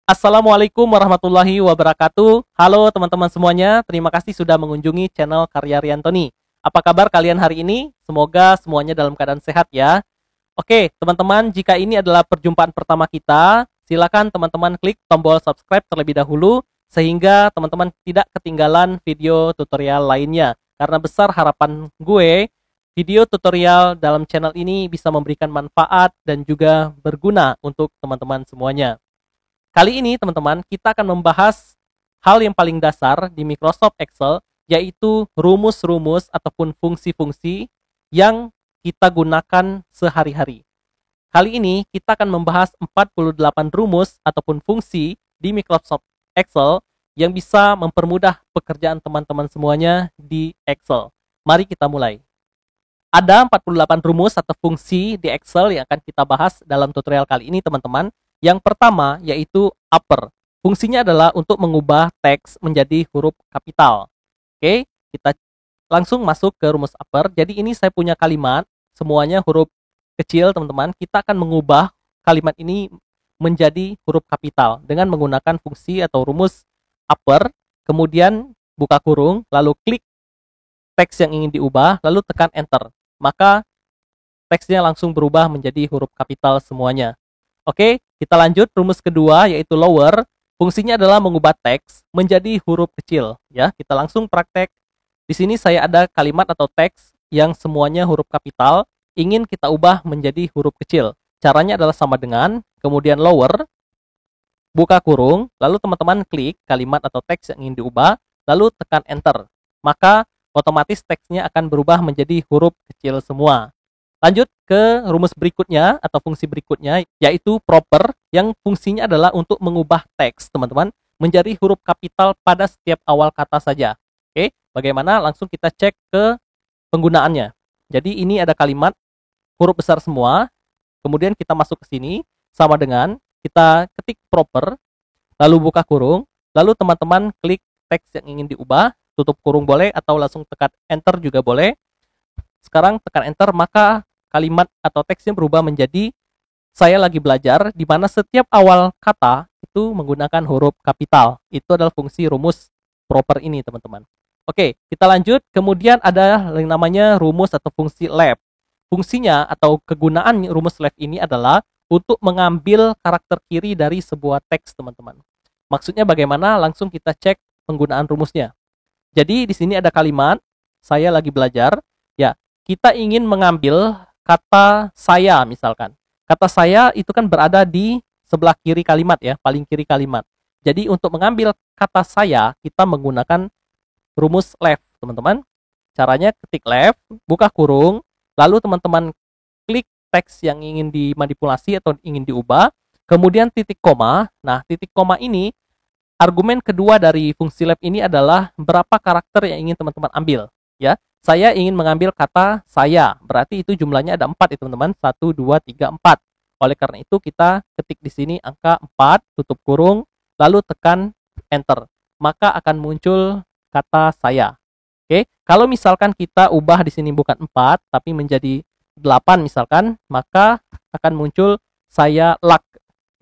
Assalamualaikum warahmatullahi wabarakatuh. Halo teman-teman semuanya, terima kasih sudah mengunjungi channel Karya Riantoni. Apa kabar kalian hari ini? Semoga semuanya dalam keadaan sehat ya. Oke, teman-teman, jika ini adalah perjumpaan pertama kita, silakan teman-teman klik tombol subscribe terlebih dahulu sehingga teman-teman tidak ketinggalan video tutorial lainnya. Karena besar harapan gue, video tutorial dalam channel ini bisa memberikan manfaat dan juga berguna untuk teman-teman semuanya. Kali ini teman-teman kita akan membahas hal yang paling dasar di Microsoft Excel, yaitu rumus-rumus ataupun fungsi-fungsi yang kita gunakan sehari-hari. Kali ini kita akan membahas 48 rumus ataupun fungsi di Microsoft Excel yang bisa mempermudah pekerjaan teman-teman semuanya di Excel. Mari kita mulai. Ada 48 rumus atau fungsi di Excel yang akan kita bahas dalam tutorial kali ini teman-teman. Yang pertama yaitu upper. Fungsinya adalah untuk mengubah teks menjadi huruf kapital. Oke, kita langsung masuk ke rumus upper. Jadi ini saya punya kalimat, semuanya huruf kecil teman-teman. Kita akan mengubah kalimat ini menjadi huruf kapital dengan menggunakan fungsi atau rumus upper. Kemudian buka kurung, lalu klik teks yang ingin diubah, lalu tekan enter. Maka teksnya langsung berubah menjadi huruf kapital semuanya. Oke, kita lanjut rumus kedua yaitu lower. Fungsinya adalah mengubah teks menjadi huruf kecil ya. Kita langsung praktek. Di sini saya ada kalimat atau teks yang semuanya huruf kapital ingin kita ubah menjadi huruf kecil. Caranya adalah sama dengan kemudian lower, buka kurung, lalu teman-teman klik kalimat atau teks yang ingin diubah, lalu tekan enter. Maka otomatis teksnya akan berubah menjadi huruf kecil semua. Lanjut ke rumus berikutnya atau fungsi berikutnya yaitu proper yang fungsinya adalah untuk mengubah teks teman-teman menjadi huruf kapital pada setiap awal kata saja. Oke, bagaimana? Langsung kita cek ke penggunaannya. Jadi ini ada kalimat huruf besar semua, kemudian kita masuk ke sini sama dengan kita ketik proper, lalu buka kurung, lalu teman-teman klik teks yang ingin diubah, tutup kurung boleh atau langsung tekan enter juga boleh. Sekarang tekan enter maka kalimat atau teksnya berubah menjadi saya lagi belajar, di mana setiap awal kata itu menggunakan huruf kapital. Itu adalah fungsi rumus proper ini teman-teman. Oke, kita lanjut. Kemudian ada yang namanya rumus atau fungsi left. Fungsinya atau kegunaan rumus left ini adalah untuk mengambil karakter kiri dari sebuah teks teman-teman. Maksudnya bagaimana? Langsung kita cek penggunaan rumusnya. Jadi di sini ada kalimat saya lagi belajar. Ya, kita ingin mengambil kata saya misalkan. Kata saya itu kan berada di sebelah kiri kalimat ya, paling kiri kalimat. Jadi untuk mengambil kata saya, kita menggunakan rumus left, teman-teman. Caranya ketik left, buka kurung, lalu teman-teman klik teks yang ingin dimanipulasi atau ingin diubah, kemudian titik koma. Nah, titik koma ini argumen kedua dari fungsi left ini adalah berapa karakter yang ingin teman-teman ambil, ya. Saya ingin mengambil kata saya, berarti itu jumlahnya ada 4 ya teman-teman, 1, 2, 3, 4. Oleh karena itu kita ketik di sini angka 4, tutup kurung, lalu tekan enter. Maka akan muncul kata saya. Oke, kalau misalkan kita ubah di sini bukan 4, tapi menjadi 8 misalkan, maka akan muncul saya luck,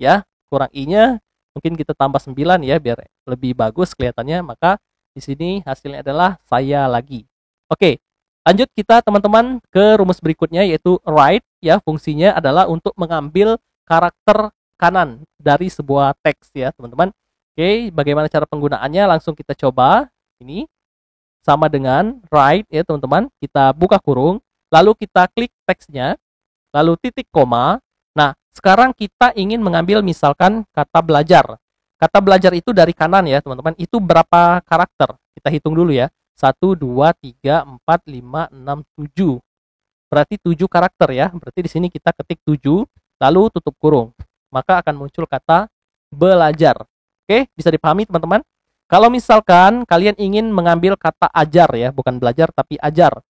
ya. Kurang i-nya, mungkin kita tambah 9 ya, biar lebih bagus kelihatannya, maka di sini hasilnya adalah saya lagi. Oke, lanjut kita teman-teman ke rumus berikutnya yaitu right ya, fungsinya adalah untuk mengambil karakter kanan dari sebuah teks ya, teman-teman. Oke, bagaimana cara penggunaannya? Langsung kita coba. Ini sama dengan right ya, teman-teman. Kita buka kurung, lalu kita klik teksnya, lalu titik koma. Nah, sekarang kita ingin mengambil misalkan kata belajar. Kata belajar itu dari kanan ya, teman-teman. Itu berapa karakter? Kita hitung dulu ya. 1, 2, 3, 4, 5, 6, 7. Berarti 7 karakter ya. Berarti di sini kita ketik 7, lalu tutup kurung. Maka akan muncul kata belajar. Oke, bisa dipahami teman-teman? Kalau misalkan kalian ingin mengambil kata ajar ya, bukan belajar tapi ajar.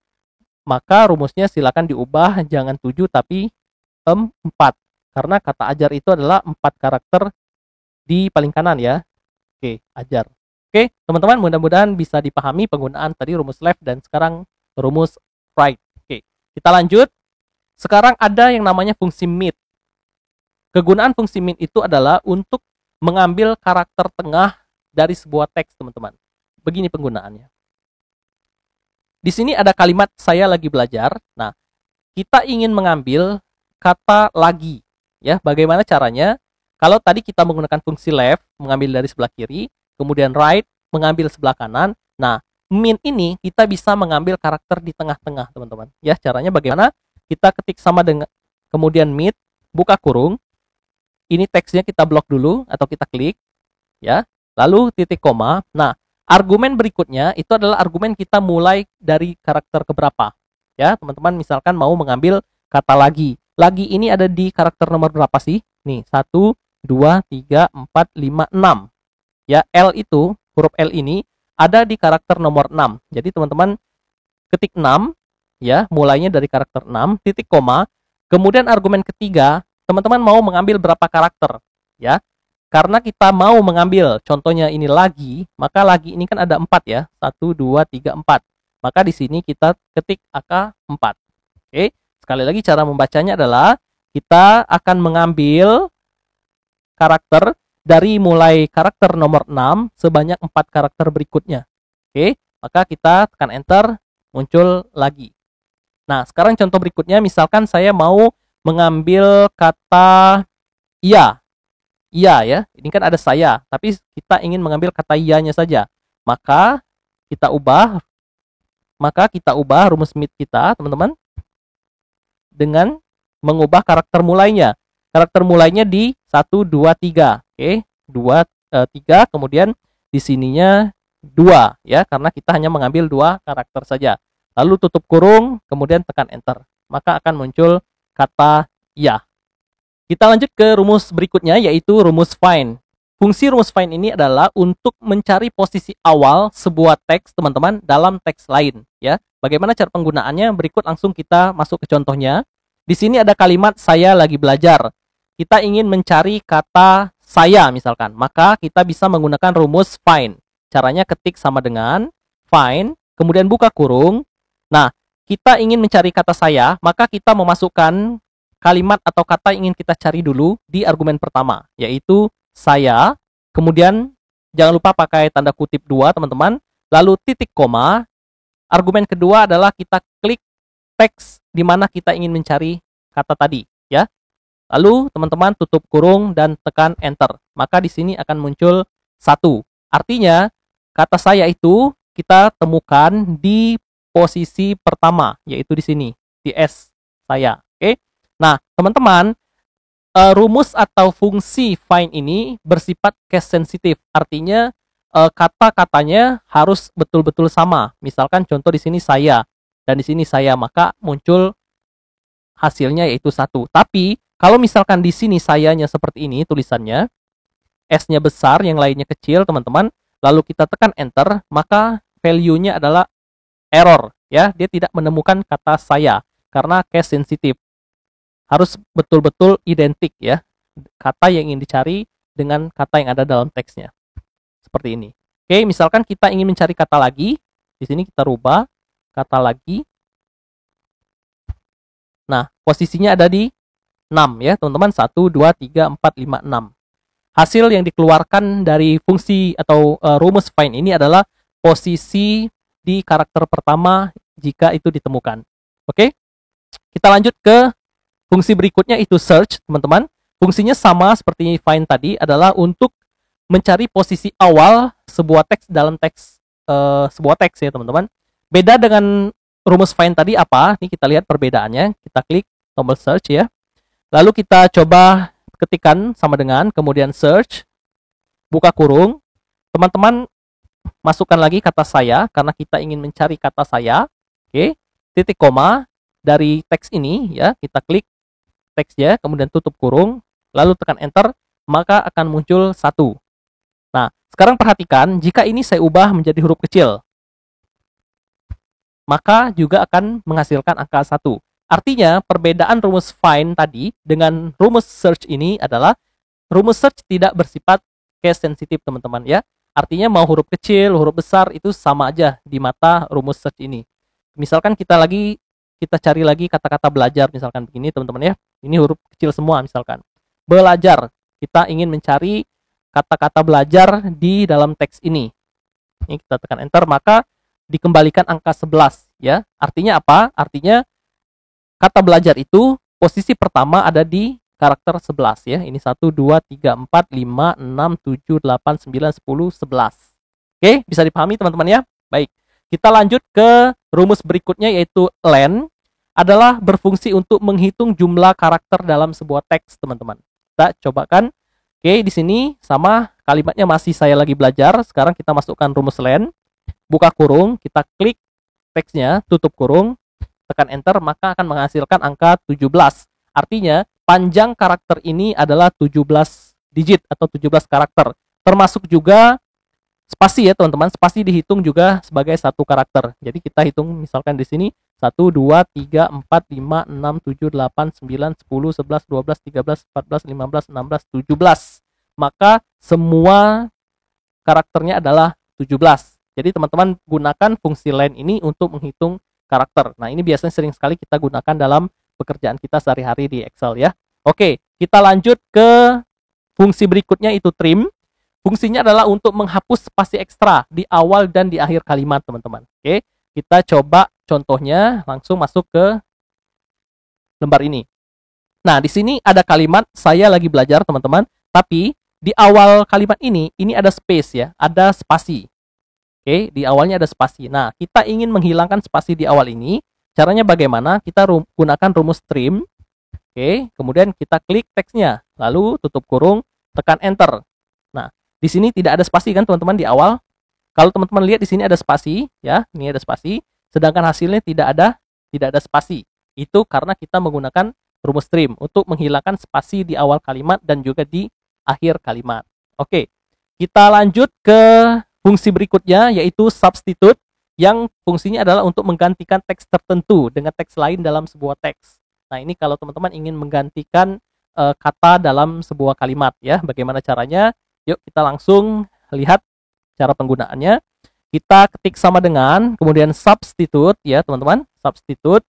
Maka rumusnya silakan diubah, jangan 7 tapi 4. Karena kata ajar itu adalah 4 karakter di paling kanan ya. Oke, ajar. Oke, teman-teman, mudah-mudahan bisa dipahami penggunaan tadi rumus left dan sekarang rumus right. Oke, kita lanjut. Sekarang ada yang namanya fungsi mit. Kegunaan fungsi mit itu adalah untuk mengambil karakter tengah dari sebuah teks, teman-teman. Begini penggunaannya. Di sini ada kalimat saya lagi belajar. Nah, kita ingin mengambil kata lagi, ya. Bagaimana caranya? Kalau tadi kita menggunakan fungsi left, mengambil dari sebelah kiri, kemudian right, mengambil sebelah kanan. Nah, min ini kita bisa mengambil karakter di tengah-tengah, teman-teman. Ya, caranya bagaimana? Kita ketik sama dengan kemudian mid, buka kurung. Ini teksnya kita blok dulu atau kita klik, ya. Lalu titik koma. Nah, argumen berikutnya itu adalah argumen kita mulai dari karakter keberapa. Ya, teman-teman misalkan mau mengambil kata lagi. Lagi ini ada di karakter nomor berapa sih? Nih, 1, 2, 3, 4, 5, 6. Ya, L itu, huruf L ini ada di karakter nomor 6. Jadi teman-teman ketik 6, ya, mulainya dari karakter 6, titik koma. Kemudian argumen ketiga, teman-teman mau mengambil berapa karakter, ya. Karena kita mau mengambil, contohnya ini lagi, maka lagi ini kan ada 4 ya. 1, 2, 3, 4. Maka di sini kita ketik angka 4. Oke, sekali lagi cara membacanya adalah kita akan mengambil karakter dari mulai karakter nomor 6 sebanyak 4 karakter berikutnya. Oke, maka kita tekan enter, muncul lagi. Nah, sekarang contoh berikutnya, misalkan saya mau mengambil kata iya. Iya ya, ini kan ada saya, tapi kita ingin mengambil kata iyanya saja. Maka kita ubah rumus mid kita, teman-teman, dengan mengubah karakter mulainya. Karakter mulainya di 1, 2, 3. Oke, 2, 3, kemudian di sininya 2 ya, karena kita hanya mengambil 2 karakter saja. Lalu tutup kurung, kemudian tekan enter. Maka akan muncul kata ya. Kita lanjut ke rumus berikutnya, yaitu rumus find. Fungsi rumus find ini adalah untuk mencari posisi awal sebuah teks, teman-teman, dalam teks lain, ya. Bagaimana cara penggunaannya? Berikut langsung kita masuk ke contohnya. Di sini ada kalimat saya lagi belajar. Kita ingin mencari kata saya misalkan, maka kita bisa menggunakan rumus find. Caranya ketik sama dengan find, kemudian buka kurung. Nah, kita ingin mencari kata saya, maka kita memasukkan kalimat atau kata yang ingin kita cari dulu di argumen pertama, yaitu saya, kemudian jangan lupa pakai tanda kutip 2, teman-teman, lalu titik koma. Argumen kedua adalah kita klik teks di mana kita ingin mencari kata tadi, ya. Lalu teman-teman tutup kurung dan tekan enter. Maka di sini akan muncul 1. Artinya kata saya itu kita temukan di posisi pertama, yaitu di sini, di S saya. Oke. Nah, teman-teman, rumus atau fungsi find ini bersifat case sensitif. Artinya kata-katanya harus betul-betul sama. Misalkan contoh di sini saya dan di sini saya, maka muncul hasilnya yaitu 1. Tapi kalau misalkan di sini sayanya seperti ini tulisannya, S-nya besar, yang lainnya kecil, teman-teman, lalu kita tekan enter, maka value-nya adalah error, ya. Dia tidak menemukan kata saya karena case sensitif. Harus betul-betul identik, ya, kata yang ingin dicari dengan kata yang ada dalam teksnya. Seperti ini. Oke, misalkan kita ingin mencari kata lagi, di sini kita rubah kata lagi. Nah, posisinya ada di 6 ya, teman-teman. 1, 2, 3, 4, 5, 6. Hasil yang dikeluarkan dari fungsi atau rumus find ini adalah posisi di karakter pertama jika itu ditemukan. Oke? Kita lanjut ke fungsi berikutnya, itu search, teman-teman. Fungsinya sama seperti find tadi, adalah untuk mencari posisi awal sebuah teks dalam teks sebuah teks ya, teman-teman. Beda dengan rumus find tadi apa? Ini kita lihat perbedaannya. Kita klik tombol search ya. Lalu kita coba ketikkan sama dengan, kemudian search, buka kurung. Teman-teman masukkan lagi kata saya karena kita ingin mencari kata saya. Oke, titik koma dari teks ini ya, kita klik teksnya, kemudian tutup kurung, lalu tekan enter, maka akan muncul 1. Nah, sekarang perhatikan, jika ini saya ubah menjadi huruf kecil, maka juga akan menghasilkan angka 1. Artinya, perbedaan rumus find tadi dengan rumus search ini adalah rumus search tidak bersifat case sensitif, teman-teman ya. Artinya mau huruf kecil, huruf besar itu sama aja di mata rumus search ini. Misalkan kita cari lagi kata-kata belajar, misalkan begini, teman-teman ya. Ini huruf kecil semua misalkan. Belajar. Kita ingin mencari kata-kata belajar di dalam teks ini. Ini kita tekan enter, maka dikembalikan angka 11 ya. Artinya apa? Artinya kata belajar itu posisi pertama ada di karakter 11 ya. Ini 1 2 3 4 5 6 7 8 9 10 11. Oke, bisa dipahami teman-teman ya? Baik. Kita lanjut ke rumus berikutnya, yaitu len adalah berfungsi untuk menghitung jumlah karakter dalam sebuah teks, teman-teman. Kita cobakan. Oke, di sini sama kalimatnya masih saya lagi belajar. Sekarang kita masukkan rumus len. Buka kurung, kita klik teksnya, tutup kurung, tekan enter, maka akan menghasilkan angka 17. Artinya, panjang karakter ini adalah 17 digit atau 17 karakter. Termasuk juga spasi ya teman-teman. Spasi dihitung juga sebagai satu karakter. Jadi kita hitung misalkan di sini 1, 2, 3, 4, 5, 6, 7, 8, 9, 10, 11, 12, 13, 14, 15, 16, 17. Maka semua karakternya adalah 17. Jadi teman-teman gunakan fungsi len ini untuk menghitung karakter. Nah, ini biasanya sering sekali kita gunakan dalam pekerjaan kita sehari-hari di Excel ya. Oke, kita lanjut ke fungsi berikutnya, itu trim. Fungsinya adalah untuk menghapus spasi ekstra di awal dan di akhir kalimat, teman-teman. Oke, kita coba contohnya, langsung masuk ke lembar ini. Nah, di sini ada kalimat saya lagi belajar, teman-teman, tapi di awal kalimat ini ada space ya, ada spasi. Oke, di awalnya ada spasi. Nah, kita ingin menghilangkan spasi di awal ini. Caranya bagaimana? Kita gunakan rumus trim. Oke, kemudian kita klik teksnya, lalu tutup kurung, tekan enter. Nah, di sini tidak ada spasi kan teman-teman di awal. Kalau teman-teman lihat di sini ada spasi ya, ini ada spasi, sedangkan hasilnya tidak ada spasi. Itu karena kita menggunakan rumus trim untuk menghilangkan spasi di awal kalimat dan juga di akhir kalimat. Oke, kita lanjut ke fungsi berikutnya, yaitu substitute, yang fungsinya adalah untuk menggantikan teks tertentu dengan teks lain dalam sebuah teks. Nah, ini kalau teman-teman ingin menggantikan kata dalam sebuah kalimat ya, bagaimana caranya? Yuk kita langsung lihat cara penggunaannya. Kita ketik sama dengan, kemudian substitute ya teman-teman, substitute,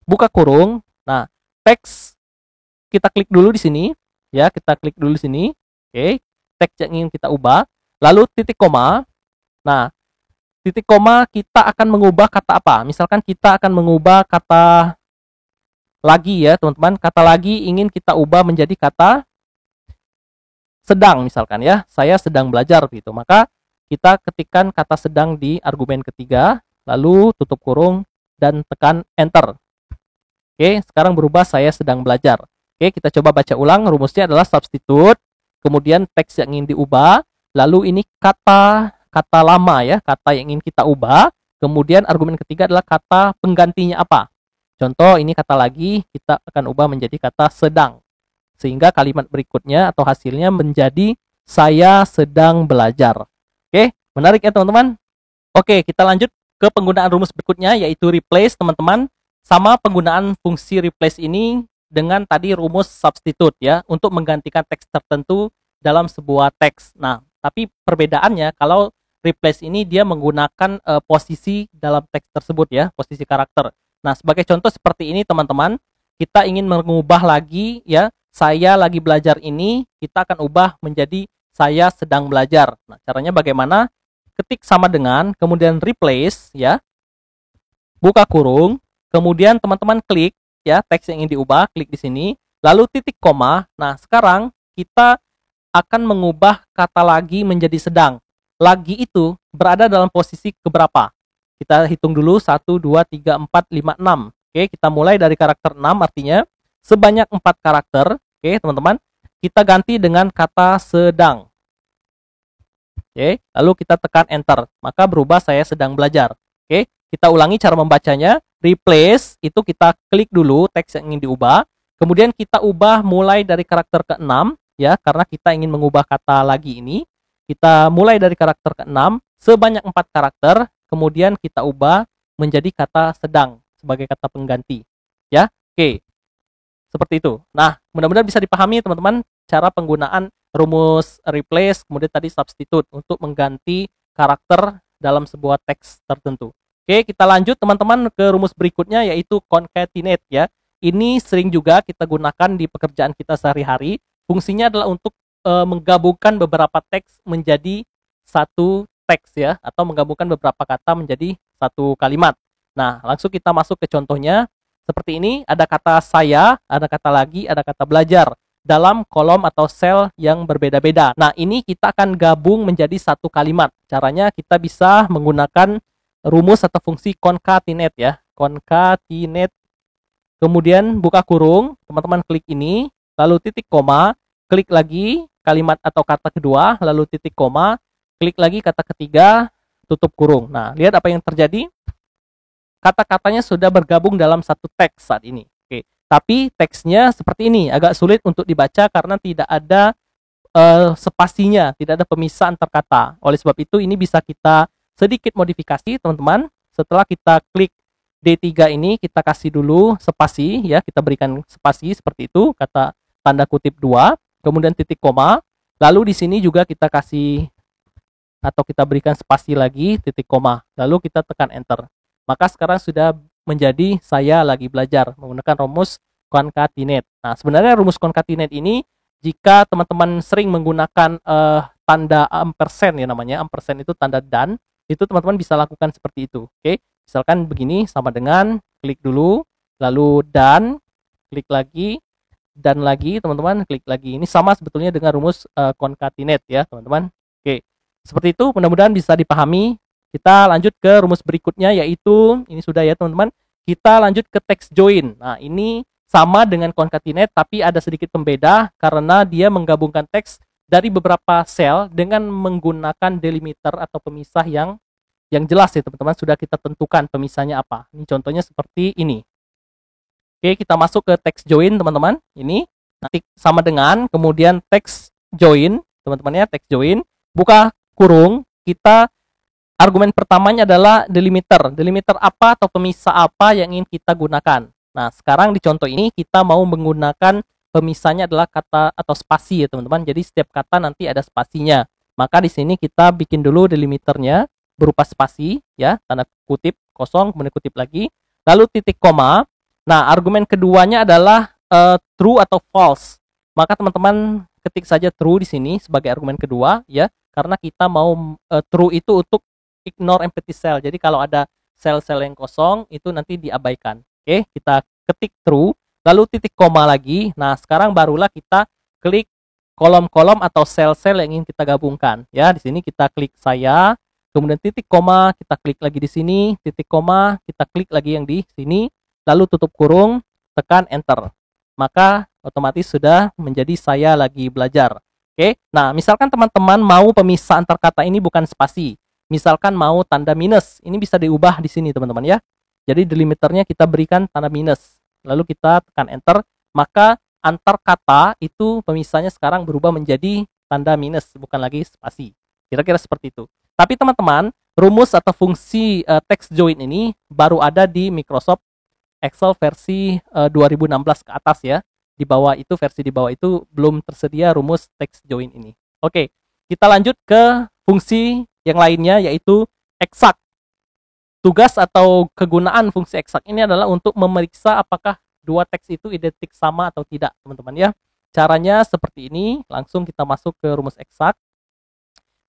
buka kurung. Nah, teks kita klik dulu di sini ya, kita klik dulu di sini. Oke, teks yang ingin kita ubah, lalu titik koma. Nah, titik koma kita akan mengubah kata apa? Misalkan kita akan mengubah kata lagi ya teman-teman, kata lagi ingin kita ubah menjadi kata sedang misalkan ya, saya sedang belajar gitu. Maka kita ketikkan kata sedang di argumen ketiga, lalu tutup kurung dan tekan enter. Oke, sekarang berubah saya sedang belajar. Oke, kita coba baca ulang. Rumusnya adalah substitute, kemudian teks yang ingin diubah, lalu ini kata lama ya, kata yang ingin kita ubah, kemudian argumen ketiga adalah kata penggantinya apa. Contoh ini kata lagi, kita akan ubah menjadi kata sedang. Sehingga kalimat berikutnya atau hasilnya menjadi saya sedang belajar. Oke, menarik ya teman-teman? Oke, kita lanjut ke penggunaan rumus berikutnya, yaitu replace teman-teman. Sama penggunaan fungsi replace ini dengan tadi rumus substitute ya, untuk menggantikan teks tertentu dalam sebuah teks. Nah, tapi perbedaannya kalau replace ini dia menggunakan posisi dalam teks tersebut ya, posisi karakter. Nah, sebagai contoh seperti ini teman-teman, kita ingin mengubah lagi ya, saya lagi belajar ini, kita akan ubah menjadi saya sedang belajar. Nah, caranya bagaimana? Ketik sama dengan, kemudian replace ya, buka kurung, kemudian teman-teman klik ya, teks yang ingin diubah, klik di sini, lalu titik koma. Nah, sekarang kita akan mengubah kata lagi menjadi sedang. Lagi itu berada dalam posisi keberapa? Kita hitung dulu, 1, 2, 3, 4, 5, 6. Oke, kita mulai dari karakter 6, artinya sebanyak 4 karakter. Oke, teman-teman, kita ganti dengan kata sedang. Oke, lalu kita tekan enter, maka berubah saya sedang belajar. Oke, kita ulangi cara membacanya. Replace, itu kita klik dulu teks yang ingin diubah, kemudian kita ubah mulai dari karakter ke-6, ya, karena kita ingin mengubah kata lagi ini. Kita mulai dari karakter ke-6, sebanyak 4 karakter, kemudian kita ubah menjadi kata sedang sebagai kata pengganti. Ya, oke. Seperti itu. Nah, mudah-mudahan bisa dipahami teman-teman cara penggunaan rumus replace, kemudian tadi substitute untuk mengganti karakter dalam sebuah teks tertentu. Oke, kita lanjut teman-teman ke rumus berikutnya, yaitu concatenate ya. Ini sering juga kita gunakan di pekerjaan kita sehari-hari. Fungsinya adalah untuk menggabungkan beberapa teks menjadi satu teks ya, atau menggabungkan beberapa kata menjadi satu kalimat. Nah, langsung kita masuk ke contohnya. Seperti ini, ada kata saya, ada kata lagi, ada kata belajar dalam kolom atau sel yang berbeda-beda. Nah, ini kita akan gabung menjadi satu kalimat. Caranya kita bisa menggunakan rumus atau fungsi concatenate ya. Concatenate. Kemudian buka kurung, teman-teman klik ini, lalu titik koma, klik lagi kalimat atau kata kedua, lalu titik koma, klik lagi kata ketiga, tutup kurung. Nah, lihat apa yang terjadi. Kata-katanya sudah bergabung dalam satu teks saat ini. Oke, tapi teksnya seperti ini, agak sulit untuk dibaca karena tidak ada spasinya, tidak ada pemisah antar kata. Oleh sebab itu, ini bisa kita sedikit modifikasi, teman-teman. Setelah kita klik D3 ini, kita kasih dulu spasi, ya, kita berikan spasi seperti itu, kata tanda kutip 2, kemudian titik koma, lalu di sini juga kita kasih atau kita berikan spasi lagi, titik koma, lalu kita tekan enter. Maka sekarang sudah menjadi saya lagi belajar menggunakan rumus concatenate. Nah, sebenarnya rumus concatenate ini jika teman-teman sering menggunakan tanda ampersand ya namanya, ampersand itu tanda dan, itu teman-teman bisa lakukan seperti itu. Oke, misalkan begini sama dengan klik dulu, lalu dan, klik lagi, dan lagi teman-teman klik lagi. Ini sama sebetulnya dengan rumus concatenate ya teman-teman. Oke, seperti itu mudah-mudahan bisa dipahami. Kita lanjut ke rumus berikutnya, yaitu ini sudah ya teman-teman. Kita lanjut ke text join. Nah, ini sama dengan concatenate tapi ada sedikit pembeda karena dia menggabungkan teks dari beberapa sel dengan menggunakan delimiter atau pemisah yang jelas ya teman-teman. Sudah kita tentukan pemisahnya apa. Ini contohnya seperti ini. Oke, kita masuk ke text join teman-teman. Ini nanti sama dengan kemudian text join teman-teman ya, text join. Buka kurung, kita argumen pertamanya adalah delimiter. Delimiter apa atau pemisah apa yang ingin kita gunakan. Nah, sekarang di contoh ini kita mau menggunakan pemisahnya adalah kata atau spasi ya teman-teman. Jadi setiap kata nanti ada spasinya. Maka di sini kita bikin dulu delimiternya berupa spasi ya, tanda kutip kosong, kemudian kutip lagi, lalu titik koma. Nah, argumen keduanya adalah true atau false. Maka teman-teman ketik saja true di sini sebagai argumen kedua ya, karena kita mau true itu untuk ignore empty cell. Jadi kalau ada sel-sel yang kosong itu nanti diabaikan. Oke, kita ketik true, lalu titik koma lagi. Nah, sekarang barulah kita klik kolom-kolom atau sel-sel yang ingin kita gabungkan. Ya, di sini kita klik saya, kemudian titik koma, kita klik lagi di sini, titik koma, kita klik lagi yang di sini, lalu tutup kurung, tekan enter. Maka otomatis sudah menjadi saya lagi belajar. Oke, nah misalkan teman-teman mau pemisah antar kata ini bukan spasi. Misalkan mau tanda minus, ini bisa diubah di sini teman-teman ya. Jadi delimiternya kita berikan tanda minus, lalu kita tekan enter, maka antar kata itu pemisahnya sekarang berubah menjadi tanda minus, bukan lagi spasi. Kira-kira seperti itu. Tapi teman-teman, rumus atau fungsi text join ini baru ada di Microsoft Excel versi 2016 ke atas ya. Di bawah itu, versi di bawah itu belum tersedia rumus text join ini. Oke, kita lanjut ke fungsi yang lainnya yaitu exact. Tugas atau kegunaan fungsi exact ini adalah untuk memeriksa apakah dua teks itu identik sama atau tidak, teman-teman ya. Caranya seperti ini, langsung kita masuk ke rumus exact.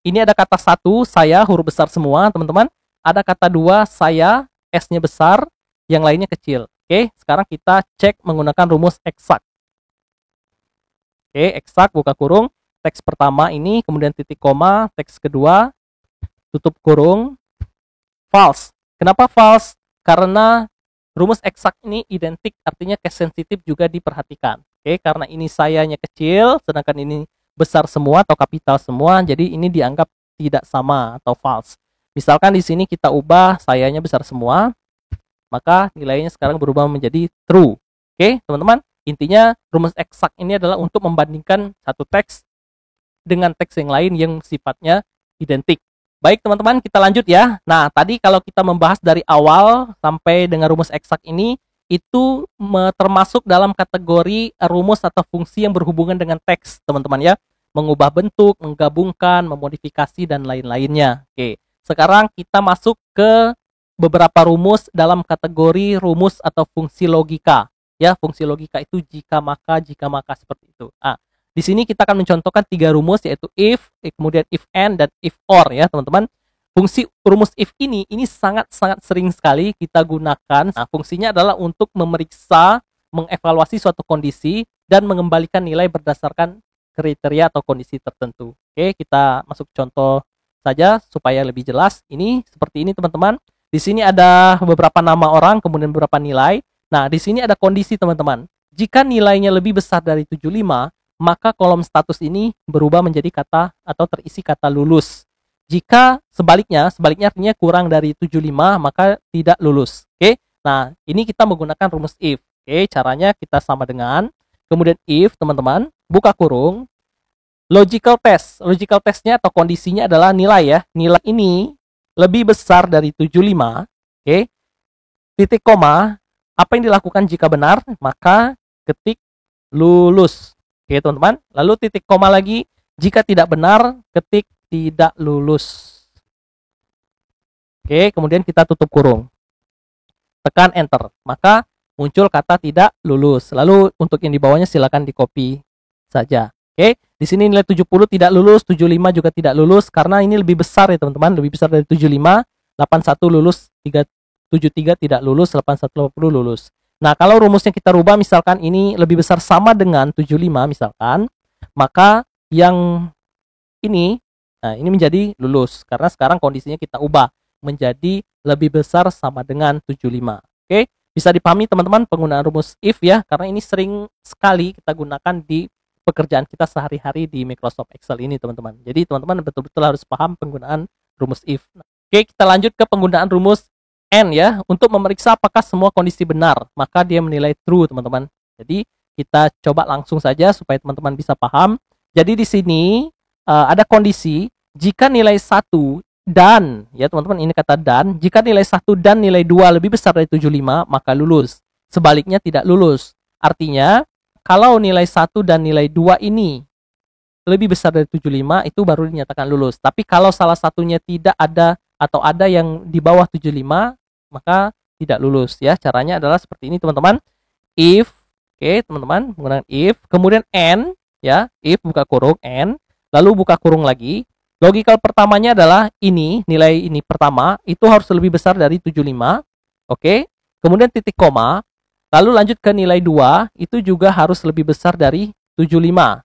Ini ada kata 1, saya, huruf besar semua, teman-teman. Ada kata 2, saya, S-nya besar, yang lainnya kecil. Oke, sekarang kita cek menggunakan rumus exact. Oke, exact, buka kurung, teks pertama ini, kemudian titik koma, teks kedua, tutup kurung, false. Kenapa false? Karena rumus exact ini identik, artinya case sensitif juga diperhatikan. Oke, karena ini sayanya kecil, sedangkan ini besar semua atau kapital semua, jadi ini dianggap tidak sama atau false. Misalkan di sini kita ubah sayanya besar semua, maka nilainya sekarang berubah menjadi true. Oke, teman-teman, intinya rumus exact ini adalah untuk membandingkan satu teks dengan teks yang lain yang sifatnya identik. Baik teman-teman, kita lanjut ya. Nah, tadi kalau kita membahas dari awal sampai dengan rumus exact ini, itu termasuk dalam kategori rumus atau fungsi yang berhubungan dengan teks, teman-teman ya. Mengubah bentuk, menggabungkan, memodifikasi, dan lain-lainnya. Oke, sekarang kita masuk ke beberapa rumus dalam kategori rumus atau fungsi logika. Ya, fungsi logika itu jika maka seperti itu. Di sini kita akan mencontohkan 3 rumus, yaitu if, kemudian if and, dan if or ya teman-teman. Fungsi rumus if ini sangat-sangat sering sekali kita gunakan. Nah, fungsinya adalah untuk memeriksa, mengevaluasi suatu kondisi, dan mengembalikan nilai berdasarkan kriteria atau kondisi tertentu. Oke, kita masuk contoh saja supaya lebih jelas. Ini seperti ini teman-teman. Di sini ada beberapa nama orang, kemudian beberapa nilai. Nah, di sini ada kondisi teman-teman. Jika nilainya lebih besar dari 75, maka kolom status ini berubah menjadi kata atau terisi kata lulus. Jika sebaliknya artinya kurang dari 75, maka tidak lulus. Oke. Nah, ini kita menggunakan rumus if. Oke, caranya kita sama dengan kemudian if, teman-teman, buka kurung, logical test. Logical testnya atau kondisinya adalah nilai ya. Nilai ini lebih besar dari 75. Oke. Titik koma, apa yang dilakukan jika benar? Maka ketik lulus. Oke, teman-teman. Lalu titik koma lagi, jika tidak benar, ketik tidak lulus. Oke, kemudian kita tutup kurung. Tekan enter, maka muncul kata tidak lulus. Lalu untuk yang di bawahnya silakan di-copy saja. Oke, di sini nilai 70 tidak lulus, 75 juga tidak lulus karena ini lebih besar ya teman-teman, lebih besar dari 75. 81 lulus, 73 tidak lulus, 81 lulus. Nah, kalau rumusnya kita rubah, misalkan ini lebih besar sama dengan 75 misalkan, maka yang ini, nah ini menjadi lulus karena sekarang kondisinya kita ubah menjadi lebih besar sama dengan 75. Oke, bisa dipahami teman-teman penggunaan rumus if ya, karena ini sering sekali kita gunakan di pekerjaan kita sehari-hari di Microsoft Excel ini teman-teman. Jadi teman-teman betul-betul harus paham penggunaan rumus if. Oke, kita lanjut ke penggunaan rumus and ya, untuk memeriksa apakah semua kondisi benar, maka dia menilai true teman-teman. Jadi kita coba langsung saja supaya teman-teman bisa paham. Jadi di sini ada kondisi jika nilai 1 dan, ya teman-teman ini kata dan, jika nilai 1 dan nilai 2 lebih besar dari 75, maka lulus. Sebaliknya tidak lulus. Artinya, kalau nilai 1 dan nilai 2 ini lebih besar dari 75, itu baru dinyatakan lulus. Tapi kalau salah satunya tidak ada atau ada yang di bawah 75, maka tidak lulus ya. Caranya adalah seperti ini teman-teman. If, oke teman-teman, menggunakan if, kemudian and ya, if buka kurung and, lalu buka kurung lagi. Logikal pertamanya adalah ini, nilai ini pertama itu harus lebih besar dari 75. Oke. Kemudian titik koma, lalu lanjut ke nilai 2, itu juga harus lebih besar dari 75.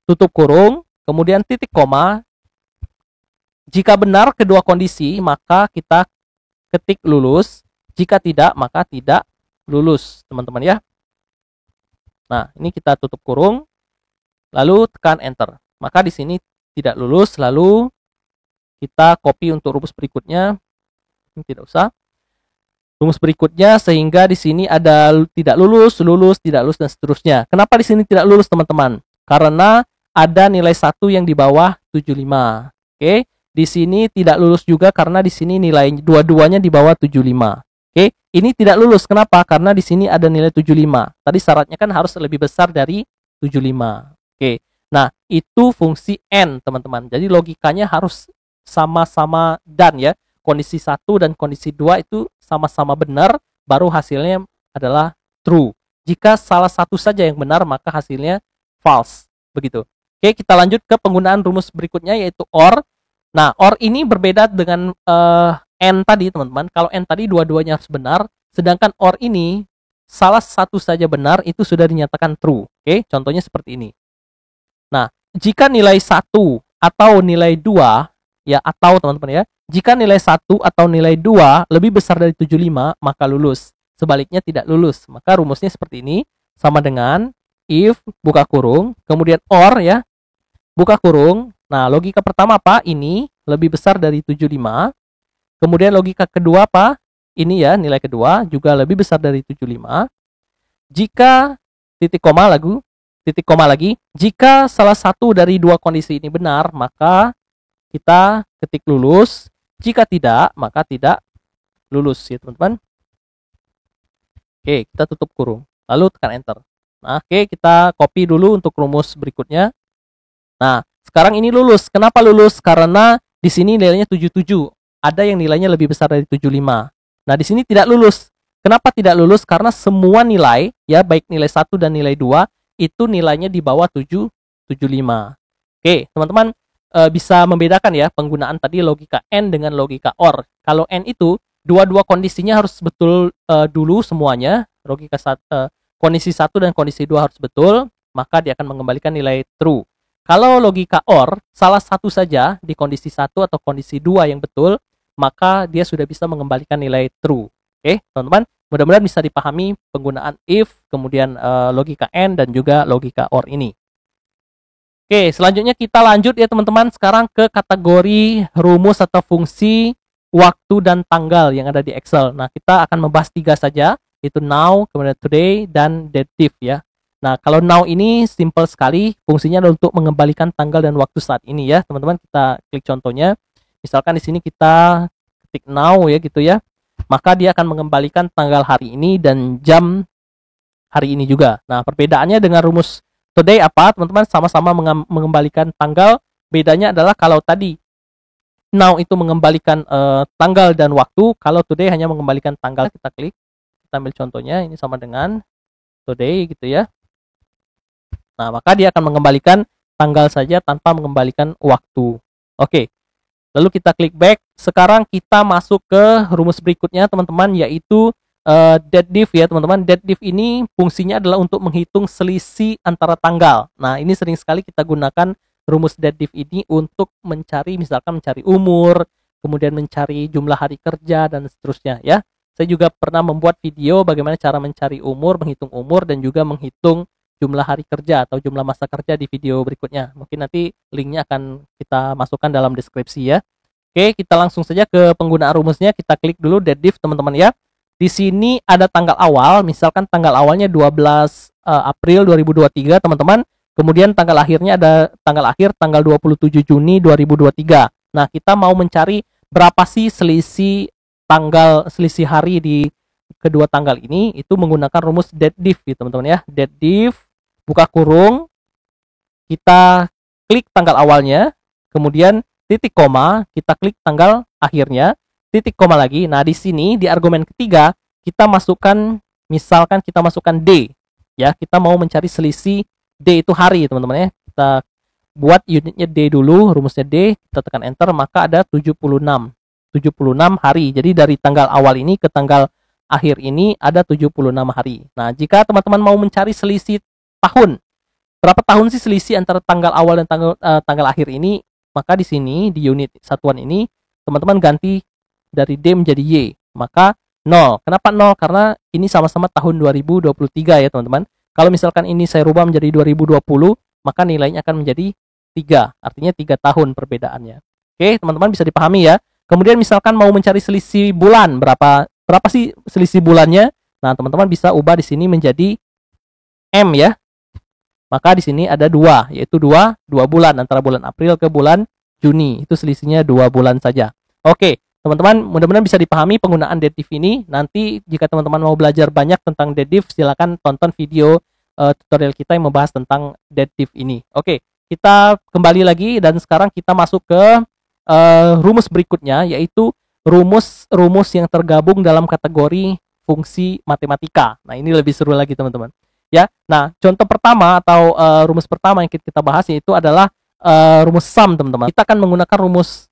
Tutup kurung, kemudian titik koma. Jika benar kedua kondisi, maka kita ketik lulus. Jika tidak, maka tidak lulus, teman-teman ya. Nah, ini kita tutup kurung, lalu tekan enter. Maka di sini tidak lulus, lalu kita copy untuk rumus berikutnya. Ini tidak usah. Rumus berikutnya sehingga di sini ada tidak lulus, lulus, tidak lulus dan seterusnya. Kenapa di sini tidak lulus, teman-teman? Karena ada nilai 1 yang di bawah 75. Oke. Di sini tidak lulus juga karena di sini nilai dua-duanya di bawah 75. Oke. Ini tidak lulus. Kenapa? Karena di sini ada nilai 75. Tadi syaratnya kan harus lebih besar dari 75. Oke. Nah, itu fungsi and, teman-teman. Jadi logikanya harus sama-sama dan ya. Kondisi 1 dan kondisi 2 itu sama-sama benar, baru hasilnya adalah true. Jika salah satu saja yang benar, maka hasilnya false. Begitu. Oke, kita lanjut ke penggunaan rumus berikutnya yaitu or. Nah, or ini berbeda dengan and tadi, teman-teman. Kalau and tadi dua-duanya harus benar, sedangkan or ini salah satu saja benar, itu sudah dinyatakan true. Oke, contohnya seperti ini. Nah, jika nilai 1 atau nilai 2, ya atau teman-teman ya, jika nilai 1 atau nilai 2 lebih besar dari 75, maka lulus. Sebaliknya tidak lulus. Maka rumusnya seperti ini, sama dengan if, buka kurung, kemudian or ya, buka kurung. Nah, logika pertama apa? Ini lebih besar dari 75. Kemudian logika kedua apa? Ini ya, nilai kedua juga lebih besar dari 75. Jika titik koma lagi, jika salah satu dari dua kondisi ini benar, maka kita ketik lulus. Jika tidak, maka tidak lulus ya teman-teman. Oke, kita tutup kurung. Lalu tekan enter. Nah, oke, kita copy dulu untuk rumus berikutnya. Nah, sekarang ini lulus. Kenapa lulus? Karena di sini nilainya 77. Ada yang nilainya lebih besar dari 75. Nah, di sini tidak lulus. Kenapa tidak lulus? Karena semua nilai, ya baik nilai 1 dan nilai 2, itu nilainya di bawah 75. 75. Oke, teman-teman bisa membedakan ya penggunaan tadi logika AND dengan logika OR. Kalau AND itu dua-dua kondisinya harus betul dulu semuanya, kondisi 1 dan kondisi 2 harus betul, maka dia akan mengembalikan nilai true. Kalau logika OR, salah satu saja di kondisi 1 atau kondisi 2 yang betul, maka dia sudah bisa mengembalikan nilai true. Oke, teman-teman, mudah-mudahan bisa dipahami penggunaan if, kemudian logika AND dan juga logika OR ini. Oke, selanjutnya kita lanjut ya teman-teman, sekarang ke kategori rumus atau fungsi waktu dan tanggal yang ada di Excel. Nah, kita akan membahas 3 saja, yaitu now, kemudian today, dan dative ya. Nah, kalau now ini simple sekali, fungsinya adalah untuk mengembalikan tanggal dan waktu saat ini ya, teman-teman. Kita klik contohnya. Misalkan di sini kita ketik now ya gitu ya. Maka dia akan mengembalikan tanggal hari ini dan jam hari ini juga. Nah, perbedaannya dengan rumus today apa? Teman-teman, sama-sama mengembalikan tanggal. Bedanya adalah kalau tadi now itu mengembalikan tanggal dan waktu, kalau today hanya mengembalikan tanggal. Kita klik, kita ambil contohnya, ini sama dengan today gitu ya. Nah, maka dia akan mengembalikan tanggal saja tanpa mengembalikan waktu. Oke, lalu kita klik back. Sekarang kita masuk ke rumus berikutnya teman-teman, yaitu deaddiff ya teman-teman. Deaddiff ini fungsinya adalah untuk menghitung selisih antara tanggal. Nah, ini sering sekali kita gunakan rumus deaddiff ini untuk mencari, misalkan mencari umur, kemudian mencari jumlah hari kerja dan seterusnya ya. Saya juga pernah membuat video bagaimana cara mencari umur, menghitung umur, dan juga menghitung jumlah hari kerja atau jumlah masa kerja di video berikutnya. Mungkin nanti linknya akan kita masukkan dalam deskripsi ya. Oke, kita langsung saja ke penggunaan rumusnya. Kita klik dulu deaddiff teman-teman ya. Di sini ada tanggal awal, misalkan tanggal awalnya 12 April 2023 teman-teman. Kemudian tanggal akhirnya ada tanggal akhir tanggal 27 Juni 2023. Nah, kita mau mencari berapa sih selisih hari di kedua tanggal ini, itu menggunakan rumus deaddiff gitu teman-teman ya. Deaddiff, buka kurung, kita klik tanggal awalnya, kemudian titik koma, kita klik tanggal akhirnya, titik koma lagi. Nah, di sini di argumen ketiga kita masukkan, misalkan kita masukkan D ya, kita mau mencari selisih D itu hari teman-teman ya. Kita buat unitnya D dulu, rumusnya D, kita tekan enter, maka ada 76 hari. Jadi dari tanggal awal ini ke tanggal akhir ini ada 76 hari. Nah, jika teman-teman mau mencari selisih tahun, berapa tahun sih selisih antara tanggal awal dan tanggal akhir ini, maka di sini di unit satuan ini teman-teman ganti dari D menjadi Y, maka 0. Kenapa 0? Karena ini sama-sama tahun 2023 ya teman-teman. Kalau misalkan ini saya rubah menjadi 2020, maka nilainya akan menjadi 3, artinya 3 tahun perbedaannya. Oke, teman-teman bisa dipahami ya. Kemudian misalkan mau mencari selisih bulan, berapa sih selisih bulannya? Nah, teman-teman bisa ubah di sini menjadi M ya. Maka di sini ada 2, yaitu 2 bulan antara bulan April ke bulan Juni. Itu selisihnya 2 bulan saja. Oke, teman-teman, mudah-mudahan bisa dipahami penggunaan deaddiff ini. Nanti jika teman-teman mau belajar banyak tentang deaddiff, silakan tonton video tutorial kita yang membahas tentang deaddiff ini. Oke, kita kembali lagi dan sekarang kita masuk ke rumus berikutnya, yaitu rumus yang tergabung dalam kategori fungsi matematika. Nah, ini lebih seru lagi teman-teman ya. Nah, contoh pertama atau rumus pertama yang kita bahas yaitu adalah rumus sum teman-teman. Kita akan menggunakan rumus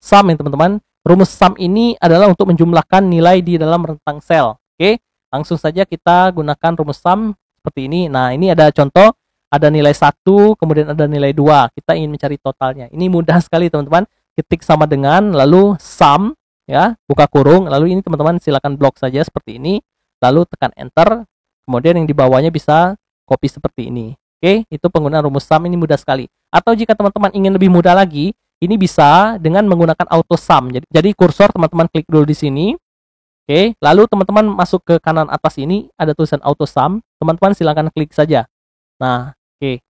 sum ya teman-teman. Rumus sum ini adalah untuk menjumlahkan nilai di dalam rentang sel. Oke, langsung saja kita gunakan rumus sum seperti ini. Nah, ini ada contoh, ada nilai 1, kemudian ada nilai 2. Kita ingin mencari totalnya. Ini mudah sekali teman-teman. Ketik sama dengan, lalu sum ya, buka kurung, lalu ini teman-teman silakan blok saja seperti ini, lalu tekan enter, kemudian yang di bawahnya bisa copy seperti ini. Oke, itu penggunaan rumus sum, ini mudah sekali. Atau jika teman-teman ingin lebih mudah lagi, ini bisa dengan menggunakan auto sum. Jadi kursor teman-teman klik dulu di sini. Oke, lalu teman-teman masuk ke kanan atas ini ada tulisan auto sum, teman-teman silakan klik saja. Nah, oke,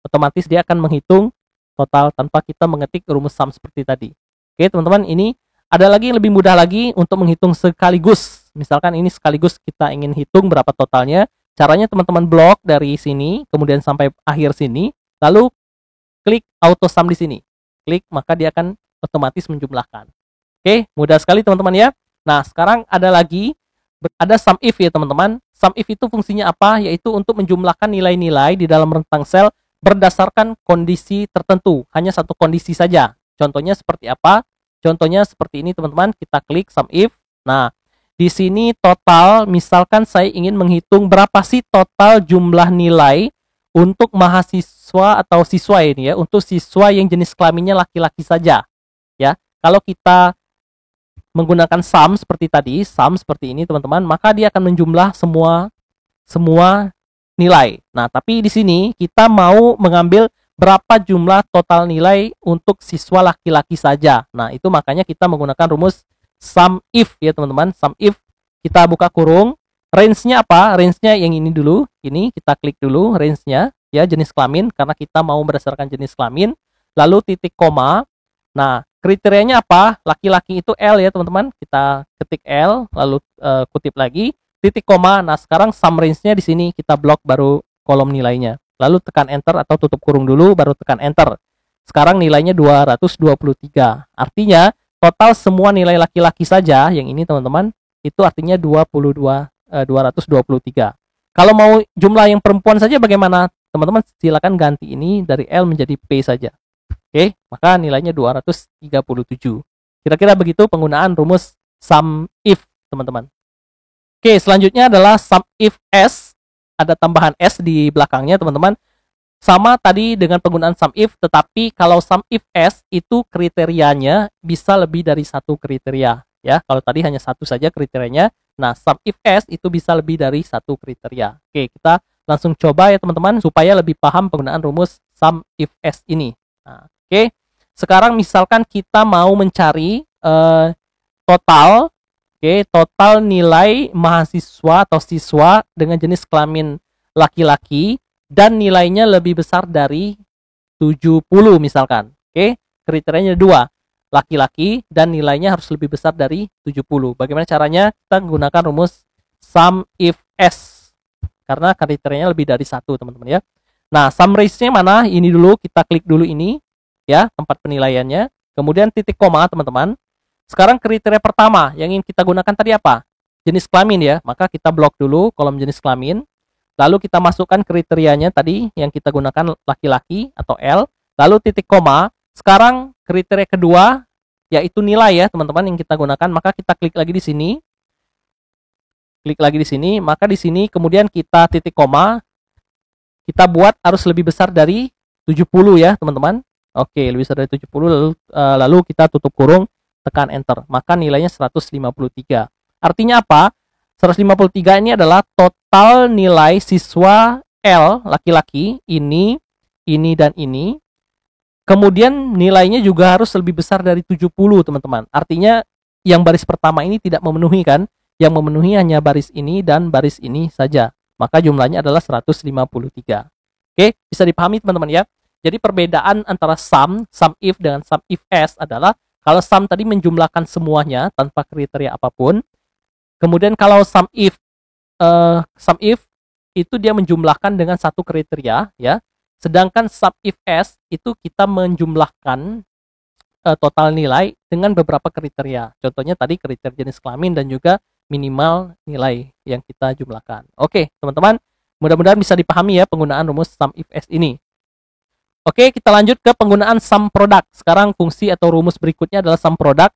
otomatis dia akan menghitung total tanpa kita mengetik rumus sum seperti tadi. Oke teman-teman, ini ada lagi yang lebih mudah lagi untuk menghitung sekaligus. Misalkan ini sekaligus kita ingin hitung berapa totalnya. Caranya teman-teman blok dari sini, kemudian sampai akhir sini, lalu klik auto sum di sini. Klik, maka dia akan otomatis menjumlahkan. Oke, mudah sekali teman-teman ya. Nah, sekarang ada sum if ya teman-teman. Sum if itu fungsinya apa? Yaitu untuk menjumlahkan nilai-nilai di dalam rentang sel berdasarkan kondisi tertentu, hanya satu kondisi saja. Contohnya seperti apa? Contohnya seperti ini teman-teman, kita klik sum if. Nah, di sini total, misalkan saya ingin menghitung berapa sih total jumlah nilai untuk mahasiswa atau siswa ini ya, untuk siswa yang jenis kelaminnya laki-laki saja. Ya, kalau kita menggunakan sum seperti tadi, sum seperti ini teman-teman, maka dia akan menjumlah semua nilai. Nah, tapi di sini kita mau mengambil berapa jumlah total nilai untuk siswa laki-laki saja. Nah, itu makanya kita menggunakan rumus sum if ya teman-teman. Sum if, kita buka kurung, range-nya apa? Range-nya yang ini dulu. Ini kita klik dulu range-nya ya, jenis kelamin, karena kita mau berdasarkan jenis kelamin. Lalu titik koma. Nah, kriterianya apa? Laki-laki itu L ya teman-teman. Kita ketik L, lalu kutip lagi, titik koma. Nah, sekarang sum range-nya di sini kita blok baru kolom nilainya. Lalu tekan enter atau tutup kurung dulu baru tekan enter. Sekarang nilainya 223. Artinya total semua nilai laki-laki saja yang ini teman-teman, itu artinya 223. Kalau mau jumlah yang perempuan saja bagaimana? Teman-teman silakan ganti ini dari L menjadi P saja. Oke, maka nilainya 237. Kira-kira begitu penggunaan rumus sum if, teman-teman. Oke, selanjutnya adalah sum if S. Ada tambahan S di belakangnya, teman-teman. Sama tadi dengan penggunaan sum if, tetapi kalau sum if S itu kriterianya bisa lebih dari satu kriteria. Ya, kalau tadi hanya satu saja kriterianya. Nah, sum if S itu bisa lebih dari satu kriteria. Oke, kita langsung coba ya teman-teman supaya lebih paham penggunaan rumus sum if S ini. Nah, oke, sekarang misalkan kita mau mencari total, total nilai mahasiswa atau siswa dengan jenis kelamin laki-laki dan nilainya lebih besar dari 70 misalkan. Oke, kriterianya dua, laki-laki dan nilainya harus lebih besar dari 70. Bagaimana caranya? Kita menggunakan rumus sum if S karena kriterianya lebih dari satu, teman-teman ya. Nah, sum range-nya mana? Ini dulu, kita klik dulu ini ya, tempat penilaiannya. Kemudian titik koma, teman-teman. Sekarang kriteria pertama yang ingin kita gunakan tadi apa? Jenis kelamin ya. Maka kita blok dulu kolom jenis kelamin. Lalu kita masukkan kriterianya tadi yang kita gunakan laki-laki atau L. Lalu titik koma. Sekarang kriteria kedua yaitu nilai ya, teman-teman, yang kita gunakan. Maka kita klik lagi di sini. Klik lagi di sini, maka di sini kemudian kita titik koma, kita buat harus lebih besar dari 70 ya teman-teman. Oke, lebih besar dari 70, lalu kita tutup kurung, tekan enter, maka nilainya 153. Artinya apa? 153 ini adalah total nilai siswa L laki-laki, ini dan ini. Kemudian nilainya juga harus lebih besar dari 70 teman-teman. Artinya yang baris pertama ini tidak memenuhi kan? Yang memenuhi hanya baris ini dan baris ini saja. Maka jumlahnya adalah 153. Oke, bisa dipahami teman-teman ya. Jadi perbedaan antara sum if dengan sum if S adalah kalau sum tadi menjumlahkan semuanya tanpa kriteria apapun. Kemudian kalau sum if itu dia menjumlahkan dengan satu kriteria ya. Sedangkan sum if S itu kita menjumlahkan total nilai dengan beberapa kriteria. Contohnya tadi kriteria jenis kelamin dan juga minimal nilai yang kita jumlahkan. Oke, teman-teman, mudah-mudahan bisa dipahami ya penggunaan rumus sum if S ini. Oke, kita lanjut ke penggunaan sum product. Sekarang fungsi atau rumus berikutnya adalah sum product.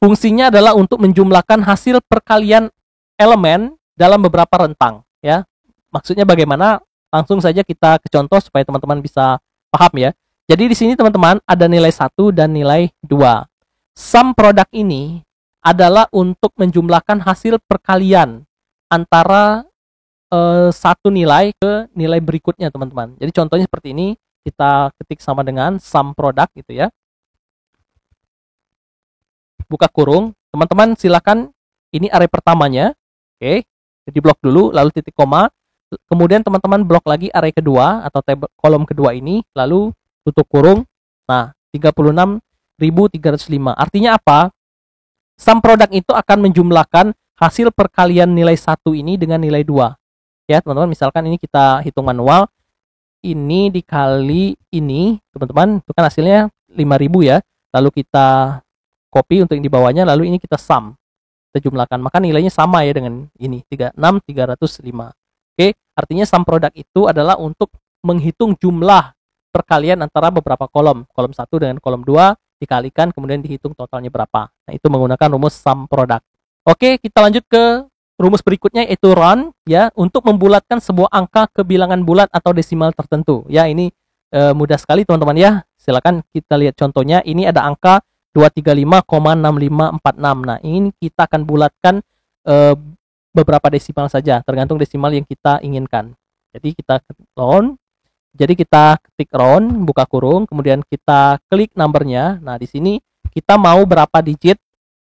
Fungsinya adalah untuk menjumlahkan hasil perkalian elemen dalam beberapa rentang ya. Maksudnya bagaimana? Langsung saja kita ke contoh supaya teman-teman bisa paham ya. Jadi di sini teman-teman ada nilai 1 dan nilai 2. Sum product ini adalah untuk menjumlahkan hasil perkalian antara satu nilai ke nilai berikutnya teman-teman. Jadi contohnya seperti ini, kita ketik sama dengan sum product gitu ya. Buka kurung, teman-teman silakan, ini array pertamanya. Oke, jadi blok dulu, lalu titik koma. Kemudian teman-teman blok lagi array kedua atau kolom kedua ini, lalu tutup kurung. Nah, 36.305. Artinya apa? Sum product itu akan menjumlahkan hasil perkalian nilai 1 ini dengan nilai 2. Ya, teman-teman, misalkan ini kita hitung manual. Ini dikali ini, teman-teman, itu kan hasilnya 5.000 ya. Lalu kita copy untuk yang di bawahnya, lalu ini kita sum. Kita jumlahkan, maka nilainya sama ya dengan ini, 36.305. Oke, artinya sum product itu adalah untuk menghitung jumlah perkalian antara beberapa kolom. Kolom 1 dengan kolom 2 dikalikan, kemudian dihitung totalnya berapa. Nah, itu menggunakan rumus sum product. Oke, kita lanjut ke rumus berikutnya, yaitu round, ya, untuk membulatkan sebuah angka ke bilangan bulat atau desimal tertentu. Ya, ini mudah sekali teman-teman ya. Silakan kita lihat contohnya. Ini ada angka 235,6546. Nah, ini kita akan bulatkan beberapa desimal saja, tergantung desimal yang kita inginkan. Jadi kita ketik round, buka kurung, kemudian kita klik numbernya. Nah, di sini kita mau berapa digit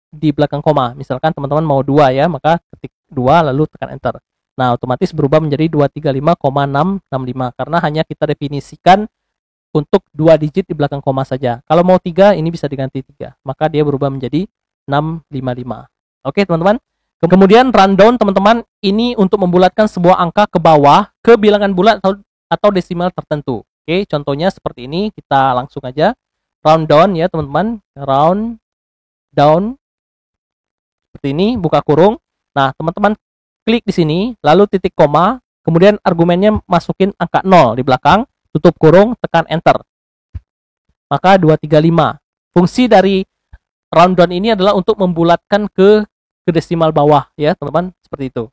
di belakang koma. Misalkan teman-teman mau 2 ya, maka ketik 2 lalu tekan enter. Nah, otomatis berubah menjadi 235,665 karena hanya kita definisikan untuk 2 digit di belakang koma saja. Kalau mau 3, ini bisa diganti 3. Maka dia berubah menjadi 655. Oke, teman-teman. Kemudian rundown, teman-teman, ini untuk membulatkan sebuah angka ke bawah ke bilangan bulat atau desimal tertentu. Oke, contohnya seperti ini. Kita langsung aja round down ya, teman-teman. Round down seperti ini, buka kurung. Nah, teman-teman klik di sini, lalu titik koma, kemudian argumennya masukin angka 0 di belakang, tutup kurung, tekan enter. Maka 235. Fungsi dari round down ini adalah untuk membulatkan ke desimal bawah ya, teman-teman, seperti itu.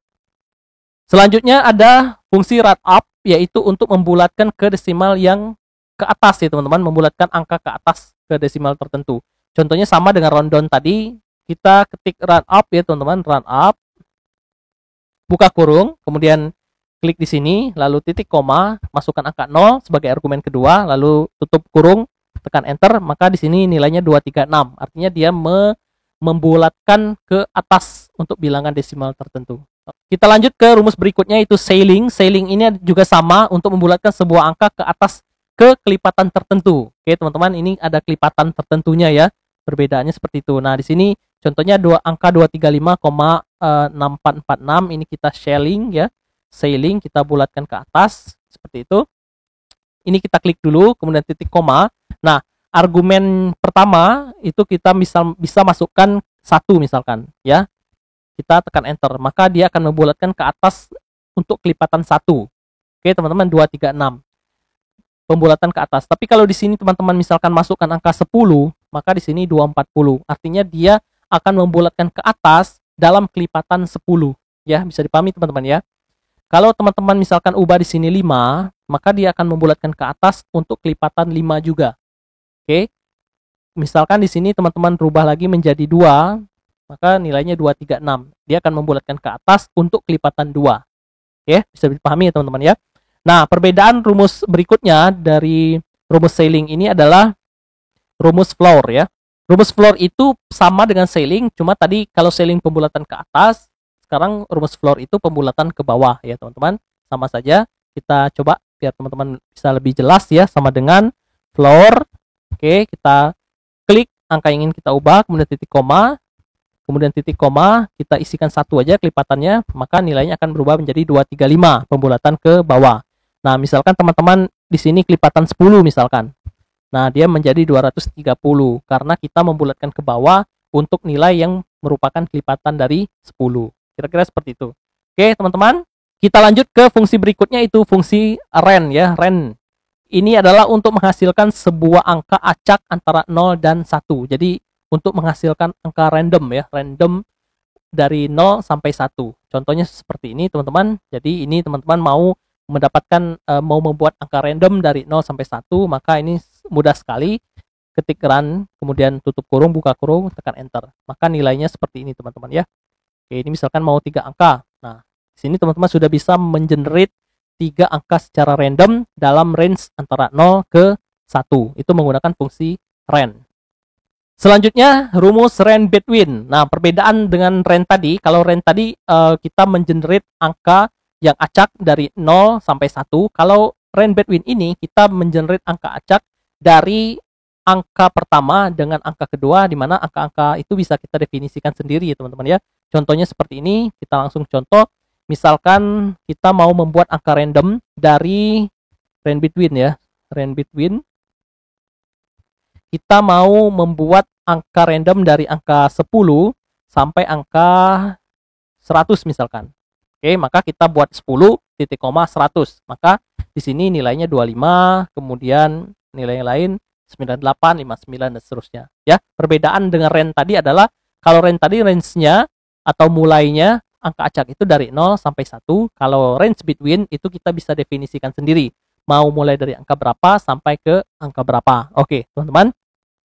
Selanjutnya ada fungsi round up, yaitu untuk membulatkan ke desimal yang ke atas ya, teman-teman, membulatkan angka ke atas ke desimal tertentu. Contohnya sama dengan round down tadi, kita ketik round up ya, teman-teman, round up, buka kurung, kemudian klik di sini, lalu titik koma, masukkan angka 0 sebagai argumen kedua, lalu tutup kurung, tekan enter, maka di sini nilainya 236. Artinya dia membulatkan ke atas untuk bilangan desimal tertentu. Kita lanjut ke rumus berikutnya, yaitu sailing. Sailing ini juga sama untuk membulatkan sebuah angka ke atas ke kelipatan tertentu. Oke, teman-teman, ini ada kelipatan tertentunya ya. Perbedaannya seperti itu. Nah, di sini contohnya angka 235,6446 ini kita sailing ya. Sailing kita bulatkan ke atas seperti itu. Ini kita klik dulu, kemudian titik koma. Nah, argumen pertama itu kita bisa masukkan 1 misalkan ya. Kita tekan enter, maka dia akan membulatkan ke atas untuk kelipatan 1. Oke, teman-teman, 236. Pembulatan ke atas. Tapi kalau di sini teman-teman misalkan masukkan angka 10, maka di sini 240. Artinya dia akan membulatkan ke atas dalam kelipatan 10 ya, bisa dipahami teman-teman ya. Kalau teman-teman misalkan ubah di sini 5, maka dia akan membulatkan ke atas untuk kelipatan 5 juga. Oke. Misalkan di sini teman-teman rubah lagi menjadi 2, maka nilainya 236. Dia akan membulatkan ke atas untuk kelipatan 2. Oke, bisa dipahami ya teman-teman ya. Nah, perbedaan rumus berikutnya dari rumus sailing ini adalah rumus floor ya. Rumus floor itu sama dengan sailing, cuma tadi kalau sailing pembulatan ke atas, sekarang rumus floor itu pembulatan ke bawah ya, teman-teman. Sama saja. Kita coba biar teman-teman bisa lebih jelas ya, sama dengan floor. Oke, kita klik angka yang ingin kita ubah, kemudian titik koma, kita isikan 1 aja kelipatannya, maka nilainya akan berubah menjadi 235, pembulatan ke bawah. Nah, misalkan teman-teman di sini kelipatan 10 misalkan. Nah, dia menjadi 230 karena kita membulatkan ke bawah untuk nilai yang merupakan kelipatan dari 10. Kira-kira seperti itu. Oke, teman-teman, kita lanjut ke fungsi berikutnya, itu fungsi ren ya, ren. Ini adalah untuk menghasilkan sebuah angka acak antara 0 dan 1. Jadi untuk menghasilkan angka random ya, random dari 0 sampai 1. Contohnya seperti ini teman-teman. Jadi ini teman-teman mau membuat angka random dari 0 sampai 1, maka ini mudah sekali. Ketik run, kemudian tutup kurung, buka kurung, tekan enter. Maka nilainya seperti ini teman-teman ya. Oke, ini misalkan mau 3 angka. Nah, di sini teman-teman sudah bisa mengenerate 3 angka secara random dalam range antara 0 ke 1. Itu menggunakan fungsi ren. Selanjutnya rumus ren between. Nah, perbedaan dengan ren tadi, kalau ren tadi kita mengenerate angka yang acak dari 0 sampai 1. Kalau ren between ini kita mengenerate angka acak dari angka pertama dengan angka kedua, di mana angka-angka itu bisa kita definisikan sendiri ya teman-teman ya. Contohnya seperti ini, kita langsung contoh. Misalkan kita mau membuat angka random dari ren between ya, ren between. Kita mau membuat angka random dari angka 10 sampai angka 100 misalkan. Oke, Oke, maka kita buat 10 titik koma 100. Maka di sini nilainya 25, kemudian nilai yang lain 98, 59 dan seterusnya. Ya, perbedaan dengan range tadi adalah kalau range tadi range-nya atau mulainya angka acak itu dari 0 sampai 1. Kalau range between itu kita bisa definisikan sendiri. Mau mulai dari angka berapa sampai ke angka berapa. Oke, teman-teman.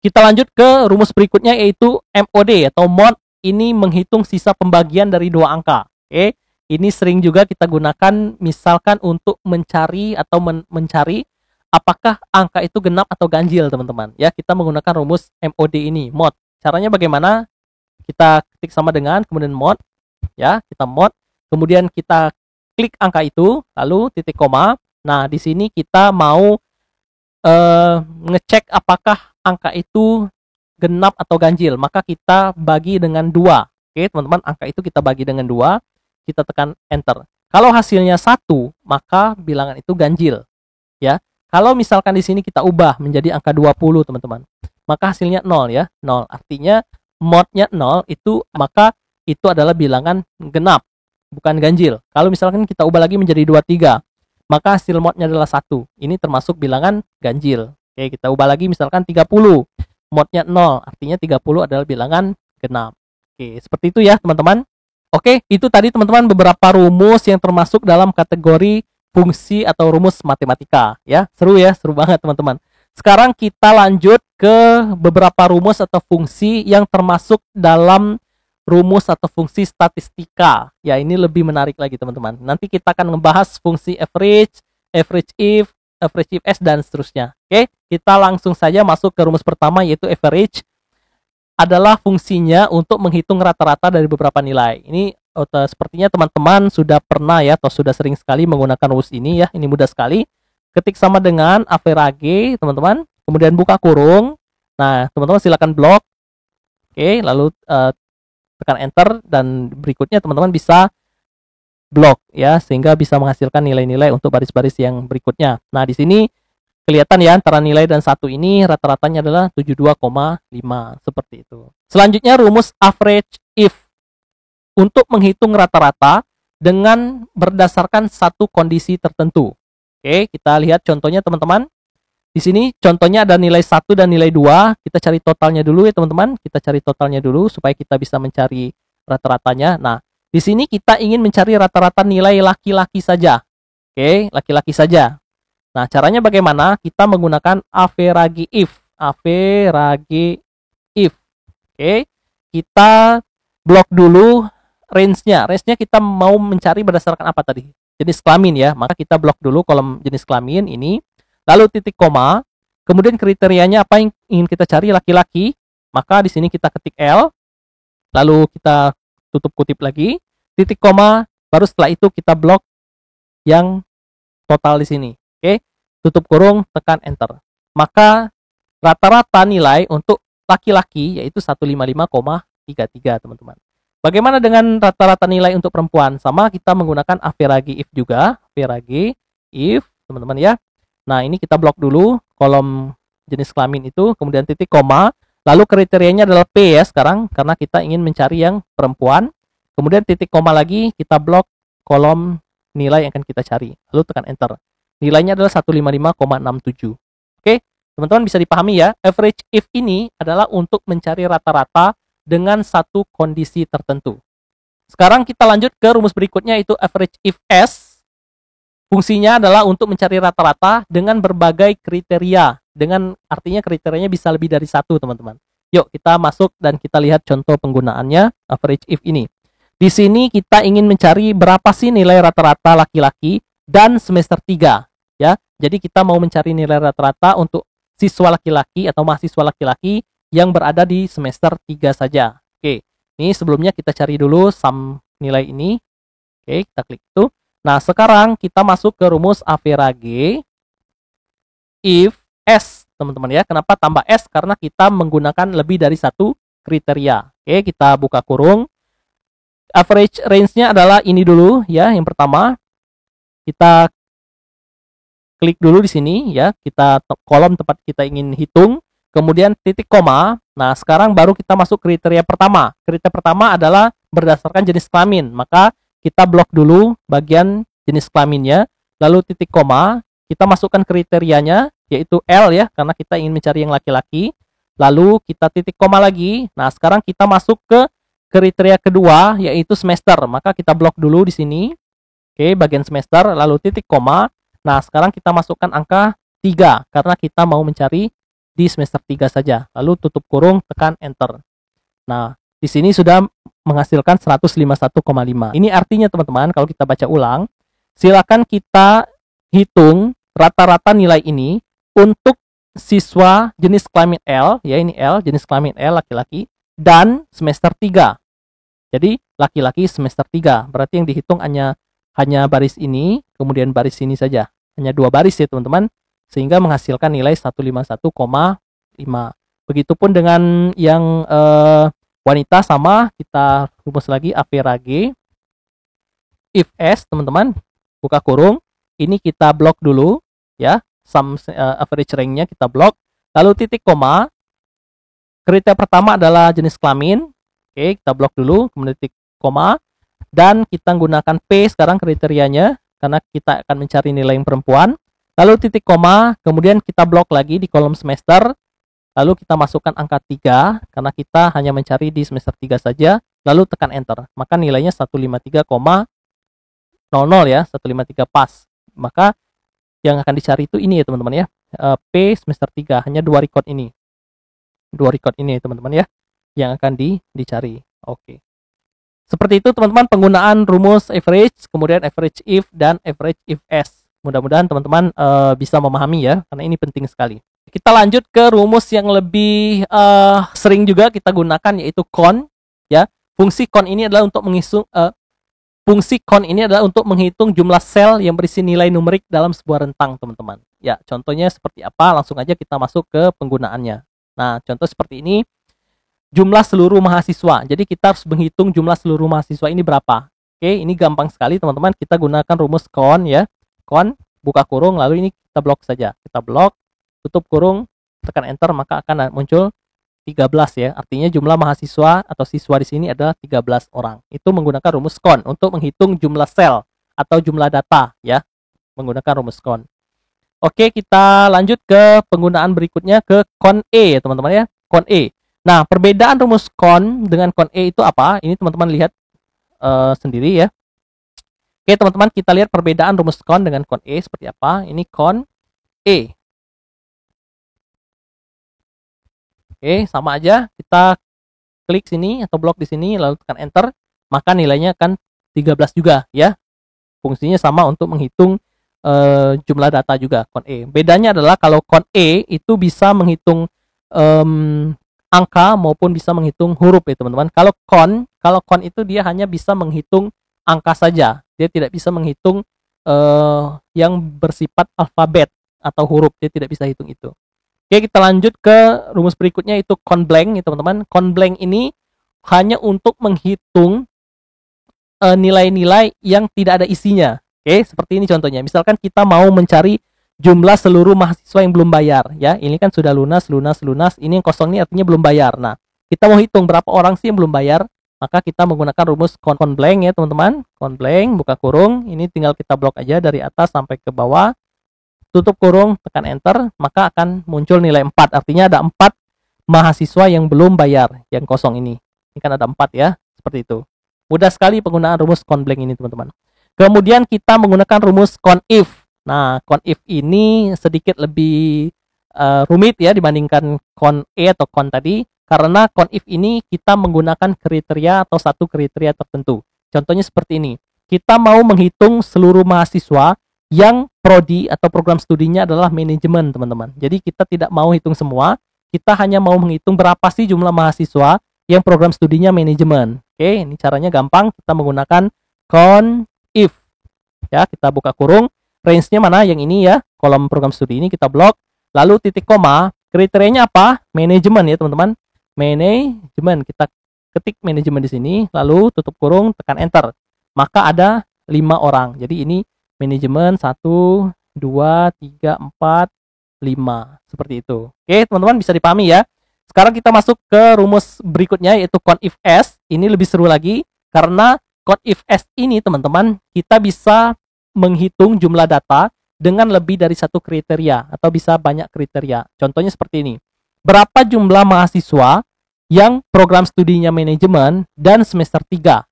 Kita lanjut ke rumus berikutnya yaitu MOD atau mod. Ini menghitung sisa pembagian dari dua angka. Oke. Ini sering juga kita gunakan misalkan untuk mencari atau mencari apakah angka itu genap atau ganjil, teman-teman. Ya, kita menggunakan rumus MOD ini, mod. Caranya bagaimana? Kita ketik sama dengan kemudian mod, ya, kita mod, kemudian kita klik angka itu, lalu titik koma. Nah, di sini kita mau ngecek apakah angka itu genap atau ganjil, maka kita bagi dengan 2. Oke, teman-teman, angka itu kita bagi dengan 2. Kita tekan enter. Kalau hasilnya 1, maka bilangan itu ganjil. Ya. Kalau misalkan di sini kita ubah menjadi angka 20, teman-teman, maka hasilnya 0 ya. 0. Artinya modnya 0 itu maka itu adalah bilangan genap, bukan ganjil. Kalau misalkan kita ubah lagi menjadi 23, maka hasil modnya adalah 1. Ini termasuk bilangan ganjil. Oke, kita ubah lagi misalkan 30. Modnya 0, artinya 30 adalah bilangan genap. Oke, seperti itu ya, teman-teman. Oke, itu tadi teman-teman beberapa rumus yang termasuk dalam kategori fungsi atau rumus matematika ya. Seru ya, seru banget teman-teman. Sekarang kita lanjut ke beberapa rumus atau fungsi yang termasuk dalam rumus atau fungsi statistika. Ya, ini lebih menarik lagi teman-teman. Nanti kita akan membahas fungsi average, average if s dan seterusnya. Oke, kita langsung saja masuk ke rumus pertama yaitu average. Adalah fungsinya untuk menghitung rata-rata dari beberapa nilai. Ini sepertinya teman-teman sudah pernah ya atau sudah sering sekali menggunakan rumus ini ya. Ini mudah sekali. Ketik sama dengan average, teman-teman. Kemudian buka kurung. Nah, teman-teman silakan blok. Oke, lalu tekan enter dan berikutnya teman-teman bisa blok ya sehingga bisa menghasilkan nilai-nilai untuk baris-baris yang berikutnya. Nah, di sini kelihatan ya antara nilai dan 1 ini rata-ratanya adalah 72,5 seperti itu. Selanjutnya rumus average if untuk menghitung rata-rata dengan berdasarkan satu kondisi tertentu. Oke, kita lihat contohnya teman-teman. Di sini contohnya ada nilai 1 dan nilai 2. Kita cari totalnya dulu ya teman-teman. Kita cari totalnya dulu supaya kita bisa mencari rata-ratanya. Nah, di sini kita ingin mencari rata-rata nilai laki-laki saja. Oke, laki-laki saja. Nah, caranya bagaimana? Kita menggunakan average if. Average if. Oke. Kita blok dulu range-nya. Range-nya kita mau mencari berdasarkan apa tadi? Jenis kelamin ya. Maka kita blok dulu kolom jenis kelamin ini. Lalu titik koma. Kemudian kriterianya apa yang ingin kita cari? Laki-laki. Maka di sini kita ketik L. Lalu kita tutup kutip lagi. Titik koma. Baru setelah itu kita blok yang total di sini. Oke, tutup kurung, tekan enter. Maka rata-rata nilai untuk laki-laki yaitu 155,33 teman-teman. Bagaimana dengan rata-rata nilai untuk perempuan? Sama, kita menggunakan average if juga. Average if, teman-teman ya. Nah, ini kita blok dulu kolom jenis kelamin itu, kemudian titik koma. Lalu kriterianya adalah P ya sekarang, karena kita ingin mencari yang perempuan. Kemudian titik koma lagi, kita blok kolom nilai yang akan kita cari. Lalu tekan enter. Nilainya adalah 155,67. Oke, teman-teman bisa dipahami ya. Average if ini adalah untuk mencari rata-rata dengan satu kondisi tertentu. Sekarang kita lanjut ke rumus berikutnya yaitu average if s. Fungsinya adalah untuk mencari rata-rata dengan berbagai kriteria. Dengan artinya kriterianya bisa lebih dari satu, teman-teman. Yuk kita masuk dan kita lihat contoh penggunaannya average if ini. Di sini kita ingin mencari berapa sih nilai rata-rata laki-laki dan semester 3. Ya, jadi kita mau mencari nilai rata-rata untuk siswa laki-laki atau mahasiswa laki-laki yang berada di semester 3 saja. Oke, ini sebelumnya kita cari dulu sum nilai ini. Oke, kita klik itu. Nah, sekarang kita masuk ke rumus average if S, teman-teman ya. Kenapa tambah S? Karena kita menggunakan lebih dari satu kriteria. Oke, kita buka kurung. Average range-nya adalah ini dulu ya, yang pertama. Kita klik dulu di sini ya, kita kolom tempat kita ingin hitung, kemudian titik koma. Nah, sekarang baru kita masuk kriteria pertama. Kriteria pertama adalah berdasarkan jenis kelamin. Maka kita blok dulu bagian jenis kelaminnya, lalu titik koma, kita masukkan kriterianya, yaitu L ya, karena kita ingin mencari yang laki-laki, lalu kita titik koma lagi. Nah, sekarang kita masuk ke kriteria kedua, yaitu semester, maka kita blok dulu di sini, oke, bagian semester, lalu titik koma. Nah, sekarang kita masukkan angka 3, karena kita mau mencari di semester 3 saja, lalu tutup kurung, tekan enter. Nah, di sini sudah menghasilkan 151,5. Ini artinya teman-teman, kalau kita baca ulang, silakan kita hitung rata-rata nilai ini untuk siswa jenis kelamin L, ya ini L, jenis kelamin L laki-laki, dan semester 3. Jadi laki-laki semester 3, berarti yang dihitung hanya baris ini, kemudian baris ini saja. Hanya 2 baris ya teman-teman, sehingga menghasilkan nilai 151,5. Begitupun dengan yang wanita sama, kita rumus lagi average if S teman-teman, buka kurung, ini kita blok dulu ya, average rank-nya kita blok, lalu titik koma, kriteria pertama adalah jenis kelamin, oke, kita blok dulu, kemudian titik koma, dan kita gunakan P sekarang kriterianya, karena kita akan mencari nilai yang perempuan, lalu titik koma, kemudian kita blok lagi di kolom semester, lalu kita masukkan angka 3, karena kita hanya mencari di semester 3 saja, lalu tekan enter, maka nilainya 153,00 ya, 153 pas. Maka yang akan dicari itu ini ya teman-teman ya, P semester 3, hanya 2 record ini. 2 record ini ya teman-teman ya, yang akan dicari. Oke. Seperti itu teman-teman penggunaan rumus average, kemudian average if, dan average if S. Mudah-mudahan teman-teman bisa memahami ya, karena ini penting sekali. Kita lanjut ke rumus yang lebih sering juga kita gunakan, yaitu con ya. Fungsi con ini adalah untuk menghitung jumlah sel yang berisi nilai numerik dalam sebuah rentang, teman-teman. Ya, contohnya seperti apa? Langsung aja kita masuk ke penggunaannya. Nah, contoh seperti ini, jumlah seluruh mahasiswa. Jadi kita harus menghitung jumlah seluruh mahasiswa ini berapa. Oke, ini gampang sekali teman-teman. Kita gunakan rumus con ya. Con, buka kurung, lalu ini kita blok saja. Kita blok, tutup kurung, tekan enter, maka akan muncul 13 ya. Artinya jumlah mahasiswa atau siswa di sini adalah 13 orang. Itu menggunakan rumus con untuk menghitung jumlah sel atau jumlah data ya. Menggunakan rumus con. Oke, kita lanjut ke penggunaan berikutnya, ke con E teman-teman ya. Con E. Nah, perbedaan rumus con dengan con E itu apa? Ini teman-teman lihat sendiri ya. Oke teman-teman, kita lihat perbedaan rumus con dengan con E seperti apa. Ini con E. Oke, sama aja, kita klik sini atau blok di sini, lalu tekan enter, maka nilainya akan 13 juga ya. Fungsinya sama untuk menghitung jumlah data juga, con E. Bedanya adalah kalau con E itu bisa menghitung angka maupun bisa menghitung huruf ya teman-teman. Kalau con itu dia hanya bisa menghitung angka saja, dia tidak bisa menghitung yang bersifat alfabet atau huruf, dia tidak bisa hitung itu. Oke, kita lanjut ke rumus berikutnya, itu con blank ya teman-teman. Con blank ini hanya untuk menghitung nilai-nilai yang tidak ada isinya. Oke, seperti ini contohnya. Misalkan kita mau mencari jumlah seluruh mahasiswa yang belum bayar ya. Ini kan sudah lunas. Ini yang kosong ini artinya belum bayar. Nah, kita mau hitung berapa orang sih yang belum bayar, maka kita menggunakan rumus con blank ya teman-teman. Con blank, buka kurung, ini tinggal kita blok aja dari atas sampai ke bawah. Tutup kurung, tekan enter, maka akan muncul nilai 4. Artinya ada 4 mahasiswa yang belum bayar, yang kosong ini. Ini kan ada 4 ya, seperti itu. Mudah sekali penggunaan rumus con blank ini teman-teman. Kemudian kita menggunakan rumus con if. Nah, con if ini sedikit lebih rumit ya dibandingkan con E atau con tadi. Karena con if ini kita menggunakan kriteria atau satu kriteria tertentu. Contohnya seperti ini. Kita mau menghitung seluruh mahasiswa yang prodi atau program studinya adalah manajemen teman-teman. Jadi kita tidak mau hitung semua, kita hanya mau menghitung berapa sih jumlah mahasiswa yang program studinya manajemen. Oke, ini caranya gampang, kita menggunakan con if. Ya, kita buka kurung, range-nya mana? Yang ini ya, kolom program studi ini kita blok, lalu titik koma, kriterianya apa? Manajemen ya teman-teman. Manajemen, kita ketik manajemen di sini, lalu tutup kurung, tekan enter. Maka ada 5 orang. Jadi ini manajemen 1, 2, 3, 4, 5. Seperti itu. Oke teman-teman, bisa dipahami ya. Sekarang kita masuk ke rumus berikutnya, yaitu con if S. Ini lebih seru lagi karena CONIF-S ini teman-teman, kita bisa menghitung jumlah data dengan lebih dari satu kriteria atau bisa banyak kriteria. Contohnya seperti ini. Berapa jumlah mahasiswa yang program studinya manajemen dan semester 3?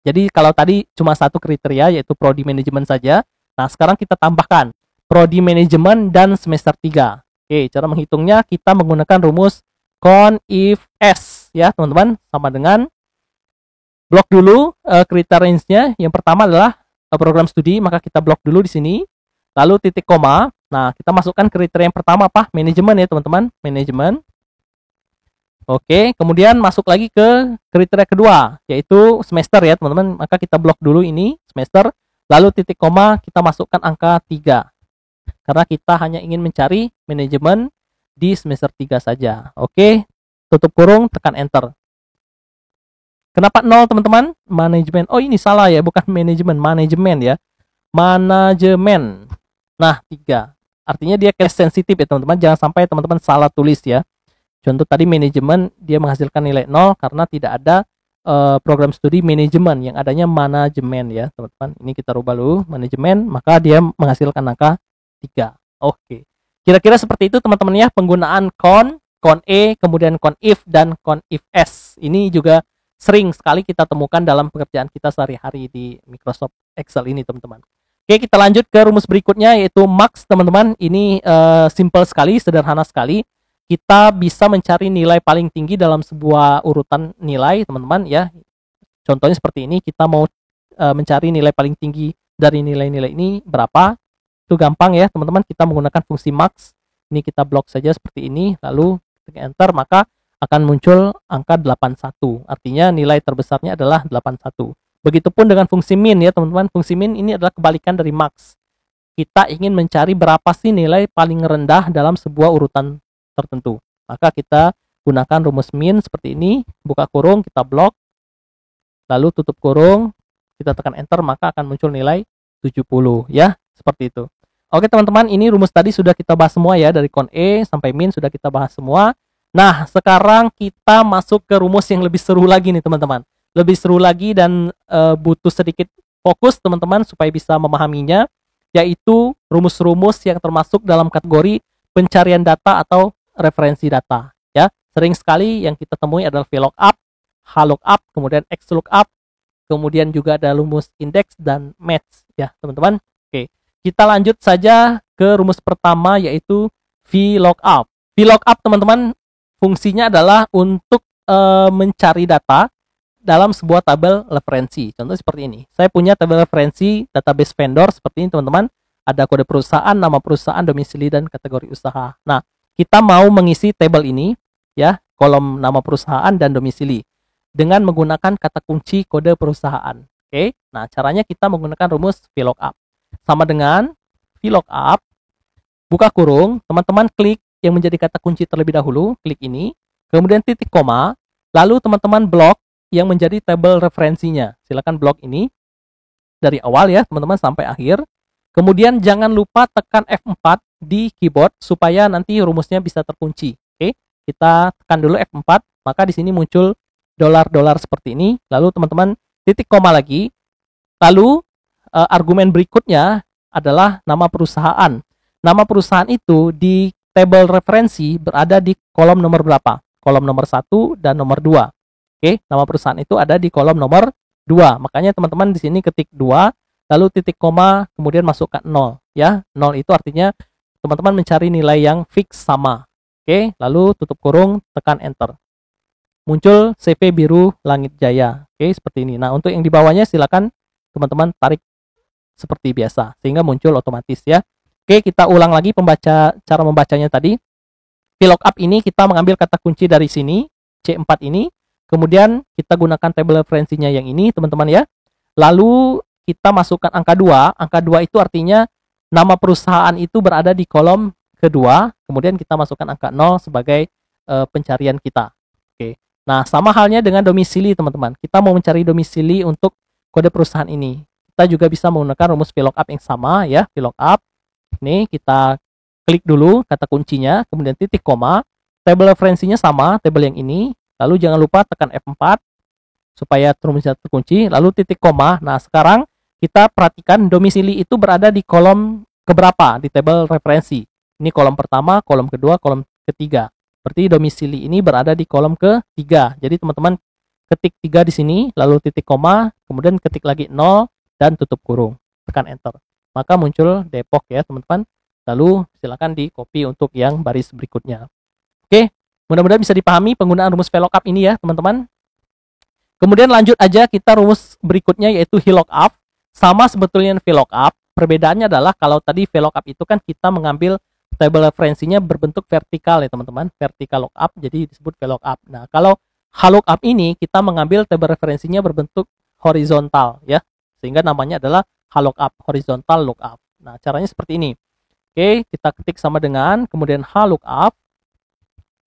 Jadi kalau tadi cuma satu kriteria yaitu prodi manajemen saja. Nah, sekarang kita tambahkan prodi manajemen dan semester 3. Oke, cara menghitungnya kita menggunakan rumus CONIF-S ya, teman-teman, sama dengan blok dulu kriterianya. Yang pertama adalah program studi, maka kita blok dulu di sini. Lalu titik koma. Nah, kita masukkan kriteria yang pertama apa? Manajemen ya, teman-teman. Manajemen. Oke, kemudian masuk lagi ke kriteria kedua, yaitu semester ya, teman-teman. Maka kita blok dulu ini, semester. Lalu titik koma, kita masukkan angka 3. Karena kita hanya ingin mencari manajemen di semester 3 saja. Oke, tutup kurung, tekan enter. Kenapa 0, teman-teman? Manajemen. Oh, ini salah ya, bukan manajemen, manajemen ya. Manajemen. Nah, 3. Artinya dia case sensitif ya, teman-teman. Jangan sampai teman-teman salah tulis ya. Contoh tadi manajemen, dia menghasilkan nilai 0 karena tidak ada program studi manajemen, yang adanya manajemen ya, teman-teman. Ini kita rubah dulu, manajemen, maka dia menghasilkan angka 3. Oke. Kira-kira seperti itu, teman-teman ya, penggunaan CON-E, kemudian CONIF, dan CONIF-S. Ini juga sering sekali kita temukan dalam pekerjaan kita sehari-hari di Microsoft Excel ini, teman-teman. Oke, kita lanjut ke rumus berikutnya, yaitu max, teman-teman. Ini simple sekali, sederhana sekali. Kita bisa mencari nilai paling tinggi dalam sebuah urutan nilai, teman-teman ya. Contohnya seperti ini, kita mau mencari nilai paling tinggi dari nilai-nilai ini berapa. Itu gampang ya, teman-teman. Kita menggunakan fungsi max. Ini kita blok saja seperti ini, lalu ketik enter, maka akan muncul angka 81. Artinya nilai terbesarnya adalah 81. Begitupun dengan fungsi min ya, teman-teman. Fungsi min ini adalah kebalikan dari max. Kita ingin mencari berapa sih nilai paling rendah dalam sebuah urutan tertentu. Maka kita gunakan rumus min seperti ini, buka kurung, kita blok, lalu tutup kurung, kita tekan enter, maka akan muncul nilai 70 ya, seperti itu. Oke, teman-teman, ini rumus tadi sudah kita bahas semua ya, dari CON-E sampai min sudah kita bahas semua. Nah, sekarang kita masuk ke rumus yang lebih seru lagi nih, teman-teman. Lebih seru lagi dan butuh sedikit fokus, teman-teman, supaya bisa memahaminya, yaitu rumus-rumus yang termasuk dalam kategori pencarian data atau referensi data ya. Sering sekali yang kita temui adalah VLOOKUP, HLOOKUP, kemudian XLOOKUP, kemudian juga ada rumus indeks dan match ya, teman-teman. Oke, kita lanjut saja ke rumus pertama, yaitu VLOOKUP. VLOOKUP, teman-teman, fungsinya adalah untuk mencari data dalam sebuah tabel referensi. Contoh seperti ini. Saya punya tabel referensi database vendor seperti ini, teman-teman. Ada kode perusahaan, nama perusahaan, domisili, dan kategori usaha. Nah, kita mau mengisi tabel ini ya, kolom nama perusahaan dan domisili dengan menggunakan kata kunci kode perusahaan. Oke. Nah, caranya kita menggunakan rumus VLOOKUP. Sama dengan VLOOKUP, buka kurung, teman-teman klik yang menjadi kata kunci terlebih dahulu, klik ini, kemudian titik koma, lalu teman-teman blok yang menjadi tabel referensinya. Silakan blok ini dari awal ya, teman-teman, sampai akhir. Kemudian jangan lupa tekan F4 di keyboard supaya nanti rumusnya bisa terkunci. Oke, kita tekan dulu F4, maka di sini muncul dolar-dolar seperti ini. Lalu teman-teman titik koma lagi. Lalu argumen berikutnya adalah nama perusahaan. Nama perusahaan itu di tabel referensi berada di kolom nomor berapa? Kolom nomor 1 dan nomor 2. Oke, nama perusahaan itu ada di kolom nomor 2. Makanya teman-teman di sini ketik 2, lalu titik koma, kemudian masukkan 0 ya. 0 itu artinya teman-teman mencari nilai yang fix sama. Oke, lalu tutup kurung, tekan enter. Muncul CV biru langit jaya. Oke, seperti ini. Nah, untuk yang di bawahnya silakan teman-teman tarik seperti biasa sehingga muncul otomatis ya. Oke, kita ulang lagi cara membacanya tadi. VLOOKUP ini kita mengambil kata kunci dari sini, C4 ini. Kemudian kita gunakan tabel referensinya yang ini, teman-teman ya. Lalu kita masukkan angka 2. Angka 2 itu artinya nama perusahaan itu berada di kolom kedua, kemudian kita masukkan angka 0 sebagai pencarian kita. Oke. Nah, sama halnya dengan domisili, teman-teman. Kita mau mencari domisili untuk kode perusahaan ini. Kita juga bisa menggunakan rumus VLOOKUP yang sama ya, VLOOKUP. Ini kita klik dulu kata kuncinya, kemudian titik koma, tabel referensinya sama, tabel yang ini. Lalu jangan lupa tekan F4. supaya rumusnya terkunci, lalu titik koma. Nah, sekarang kita perhatikan domisili itu berada di kolom keberapa di tabel referensi. Ini kolom pertama, kolom kedua, kolom ketiga. Berarti domisili ini berada di kolom ketiga. Jadi teman-teman ketik 3 di sini, lalu titik koma, kemudian ketik lagi 0 dan tutup kurung. Tekan enter. Maka muncul Depok ya, teman-teman. Lalu silakan di copy untuk yang baris berikutnya. Oke, mudah-mudahan bisa dipahami penggunaan rumus VLOOKUP ini ya, teman-teman. Kemudian lanjut aja kita rumus berikutnya yaitu VLOOKUP. Sama sebetulnya VLOOKUP. Perbedaannya adalah kalau tadi VLOOKUP itu kan kita mengambil tabel referensinya berbentuk vertikal ya teman-teman. Vertikal lookup jadi disebut VLOOKUP. Nah, kalau HLOOKUP ini kita mengambil tabel referensinya berbentuk horizontal ya. Sehingga namanya adalah HLOOKUP, horizontal lookup. Nah, caranya seperti ini. Oke, kita ketik sama dengan kemudian HLOOKUP,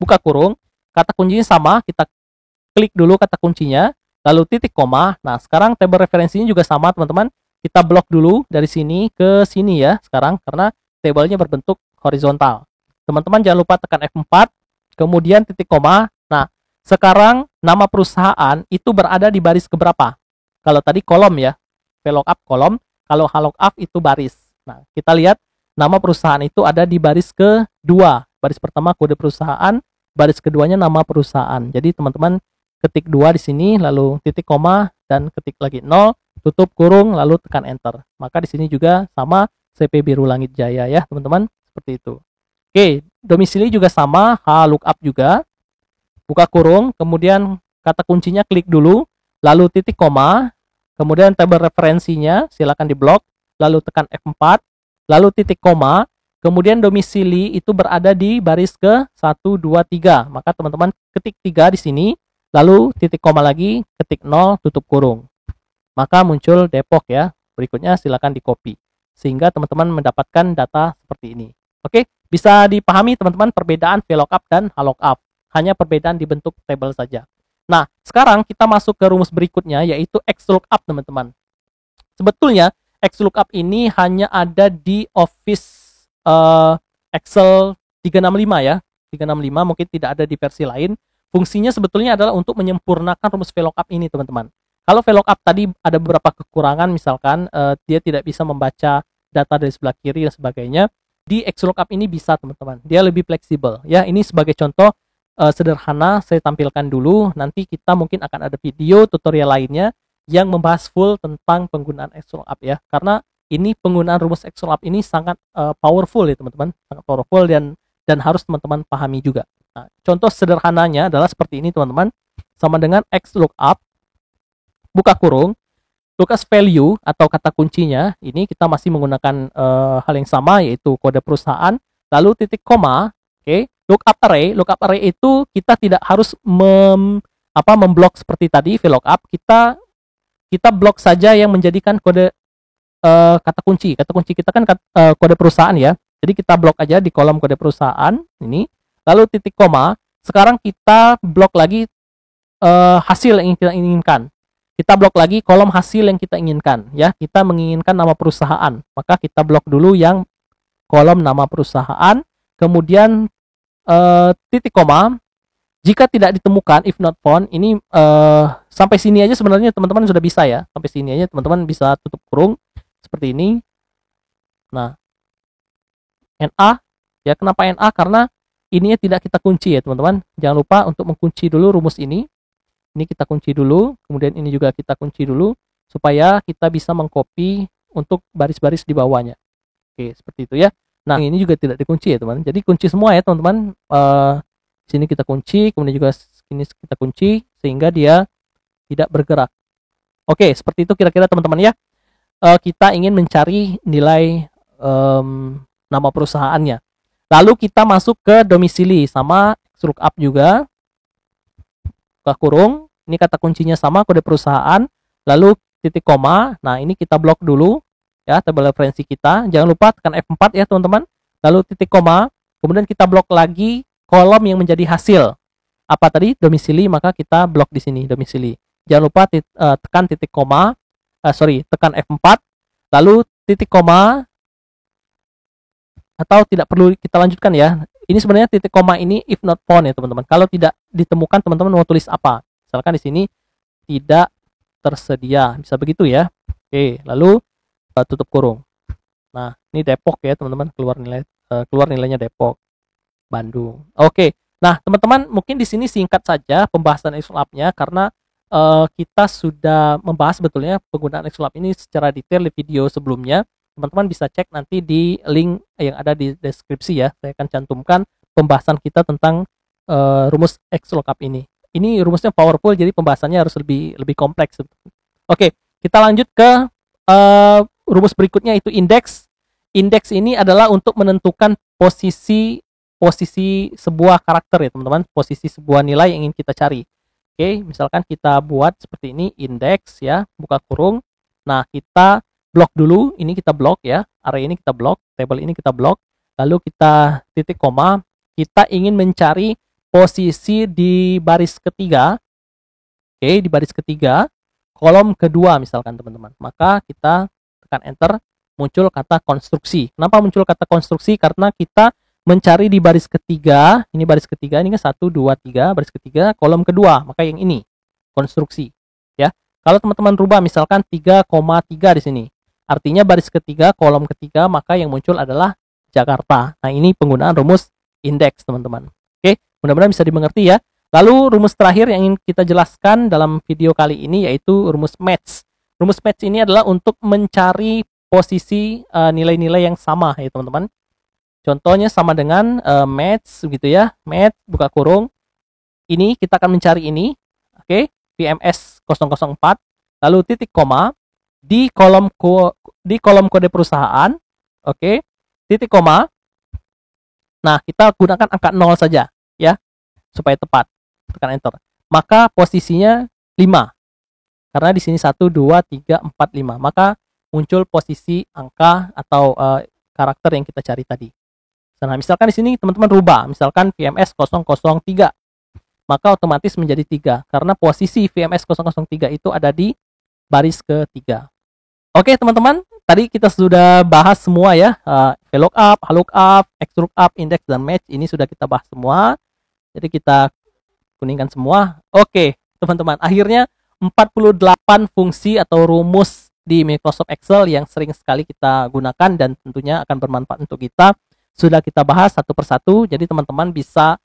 buka kurung, kata kuncinya sama, kita klik dulu kata kuncinya, lalu titik koma. Nah, sekarang tabel referensinya juga sama, teman-teman. Kita blok dulu dari sini ke sini ya, sekarang karena tabelnya berbentuk horizontal. Teman-teman jangan lupa tekan F4, kemudian titik koma. Nah, sekarang nama perusahaan itu berada di baris keberapa? Kalau tadi kolom ya, VLOOKUP kolom, kalau HLOOKUP itu baris. Nah, kita lihat nama perusahaan itu ada di baris kedua. Baris pertama kode perusahaan, baris keduanya nama perusahaan. Jadi teman-teman ketik 2 di sini, lalu titik koma, dan ketik lagi 0, tutup kurung, lalu tekan enter. Maka di sini juga sama CP Biru Langit Jaya ya teman-teman, seperti itu. Oke, domisili juga sama, HLOOKUP juga, buka kurung, kemudian kata kuncinya klik dulu, lalu titik koma, kemudian tabel referensinya silakan diblok, lalu tekan F4, lalu titik koma, kemudian domisili itu berada di baris ke 1, 2, 3. Maka teman-teman ketik 3 di sini, lalu titik koma lagi, ketik 0, tutup kurung. Maka muncul Depok ya. Berikutnya silakan di copy. Sehingga teman-teman mendapatkan data seperti ini. Oke, bisa dipahami teman-teman perbedaan VLOOKUP dan HLOOKUP. Hanya perbedaan di bentuk tabel saja. Nah, sekarang kita masuk ke rumus berikutnya yaitu XLOOKUP teman-teman. Sebetulnya XLOOKUP ini hanya ada di Office Excel 365 ya. 365 mungkin tidak ada di versi lain. Fungsinya sebetulnya adalah untuk menyempurnakan rumus VLOOKUP ini teman-teman. Kalau VLOOKUP tadi ada beberapa kekurangan, misalkan dia tidak bisa membaca data dari sebelah kiri dan sebagainya. Di XLOOKUP ini bisa teman-teman. Dia lebih fleksibel ya. Ini sebagai contoh sederhana saya tampilkan dulu. Nanti kita mungkin akan ada video tutorial lainnya yang membahas full tentang penggunaan XLOOKUP ya. Karena ini penggunaan rumus XLOOKUP ini sangat powerful ya teman-teman. Sangat powerful dan harus teman-teman pahami juga. Nah, contoh sederhananya adalah seperti ini teman-teman. Sama dengan XLOOKUP, buka kurung, tugas value atau kata kuncinya, ini kita masih menggunakan hal yang sama yaitu kode perusahaan, lalu titik koma, oke. Lookup array itu kita tidak harus memblok seperti tadi VLOOKUP, kita blok saja yang menjadikan kode kata kunci. Kata kunci kita kan kode perusahaan ya. Jadi kita blok aja di kolom kode perusahaan ini, lalu titik koma. Sekarang kita blok lagi hasil yang kita inginkan. Kita blok lagi kolom hasil yang kita inginkan ya. Kita menginginkan nama perusahaan, maka kita blok dulu yang kolom nama perusahaan, kemudian titik koma. Jika tidak ditemukan, if not found, ini sampai sini aja sebenarnya teman-teman sudah bisa ya. Sampai sini aja teman-teman bisa tutup kurung seperti ini. Nah, NA ya, kenapa NA? Karena ininya tidak kita kunci ya teman-teman. Jangan lupa untuk mengunci dulu rumus ini. Ini kita kunci dulu, kemudian ini juga kita kunci dulu supaya kita bisa mengcopy untuk baris-baris di bawahnya. Oke, seperti itu ya. Nah, ini juga tidak dikunci ya teman. Jadi kunci semua ya teman-teman. Sini kita kunci, kemudian juga sini kita kunci sehingga dia tidak bergerak. Oke, seperti itu kira-kira teman-teman ya. Kita ingin mencari nilai nama perusahaannya. Lalu kita masuk ke domisili sama XLOOKUP juga. Buka kurung, ini kata kuncinya sama kode perusahaan, lalu titik koma. Nah, ini kita blok dulu ya tabel referensi kita. Jangan lupa tekan F4 ya teman-teman. Lalu titik koma, kemudian kita blok lagi kolom yang menjadi hasil. Apa tadi? Domisili, maka kita blok di sini domisili. Jangan lupa tekan titik koma, tekan F4, lalu titik koma, atau tidak perlu kita lanjutkan ya. Ini sebenarnya titik koma ini if not found ya teman-teman. Kalau tidak ditemukan teman-teman mau tulis apa? Misalkan di sini tidak tersedia. Bisa begitu ya. Oke, lalu tutup kurung. Nah, ini Depok ya, teman-teman, keluar nilainya Depok, Bandung. Oke. Nah, teman-teman, mungkin di sini singkat saja pembahasan XLab-nya karena kita sudah membahas sebetulnya penggunaan XLab ini secara detail di video sebelumnya. Teman-teman bisa cek nanti di link yang ada di deskripsi ya. Saya akan cantumkan pembahasan kita tentang rumus XLOOKUP ini. Ini rumusnya powerful, jadi pembahasannya harus lebih kompleks. Oke, kita lanjut ke rumus berikutnya, itu indeks. Indeks ini adalah untuk menentukan posisi sebuah karakter ya teman-teman, posisi sebuah nilai yang ingin kita cari. Oke, misalkan kita buat seperti ini, indeks ya, buka kurung. Nah, kita blok dulu, ini kita blok ya, array ini kita blok, table ini kita blok, lalu kita titik koma, kita ingin mencari posisi di baris ketiga. Oke, di baris ketiga, kolom kedua misalkan teman-teman. Maka kita tekan enter, muncul kata konstruksi. Kenapa muncul kata konstruksi? Karena kita mencari di baris ketiga, ini baris ketiga, ini kan 1, 2, 3, baris ketiga, kolom kedua, maka yang ini, konstruksi. Ya, kalau teman-teman rubah misalkan 3,3 di sini, artinya baris ketiga, kolom ketiga, maka yang muncul adalah Jakarta. Nah, ini penggunaan rumus indeks, teman-teman. Oke, mudah-mudahan bisa dimengerti ya. Lalu rumus terakhir yang ingin kita jelaskan dalam video kali ini yaitu rumus match. Rumus match ini adalah untuk mencari posisi nilai-nilai yang sama ya teman-teman. Contohnya sama dengan match gitu ya, match buka kurung. Ini kita akan mencari ini, oke, VMS 004, lalu titik koma di kolom kode perusahaan, oke, titik koma. Nah, kita gunakan angka 0 saja ya, supaya tepat. Tekan enter. Maka posisinya 5. Karena di sini 1 2 3 4 5. Maka muncul posisi angka atau karakter yang kita cari tadi. Nah, misalkan di sini teman-teman rubah, misalkan VMS 003, maka otomatis menjadi 3 karena posisi VMS 003 itu ada di baris ketiga. Oke, teman-teman, tadi kita sudah bahas semua ya, VLOOKUP, HLOOKUP, XLOOKUP, index dan match ini sudah kita bahas semua. Jadi kita kuningkan semua. Oke, teman-teman, akhirnya 48 fungsi atau rumus di Microsoft Excel yang sering sekali kita gunakan dan tentunya akan bermanfaat untuk kita sudah kita bahas satu persatu. Jadi teman-teman bisa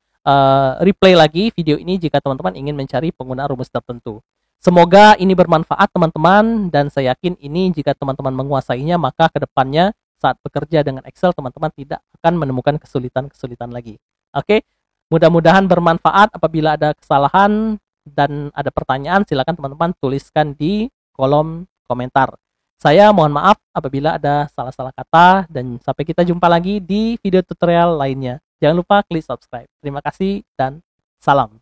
replay lagi video ini jika teman-teman ingin mencari penggunaan rumus tertentu. Semoga ini bermanfaat teman-teman, dan saya yakin ini jika teman-teman menguasainya maka kedepannya saat bekerja dengan Excel teman-teman tidak akan menemukan kesulitan-kesulitan lagi. Oke, mudah-mudahan bermanfaat. Apabila ada kesalahan dan ada pertanyaan silakan teman-teman tuliskan di kolom komentar. Saya mohon maaf apabila ada salah-salah kata, dan sampai kita jumpa lagi di video tutorial lainnya. Jangan lupa klik subscribe. Terima kasih dan salam.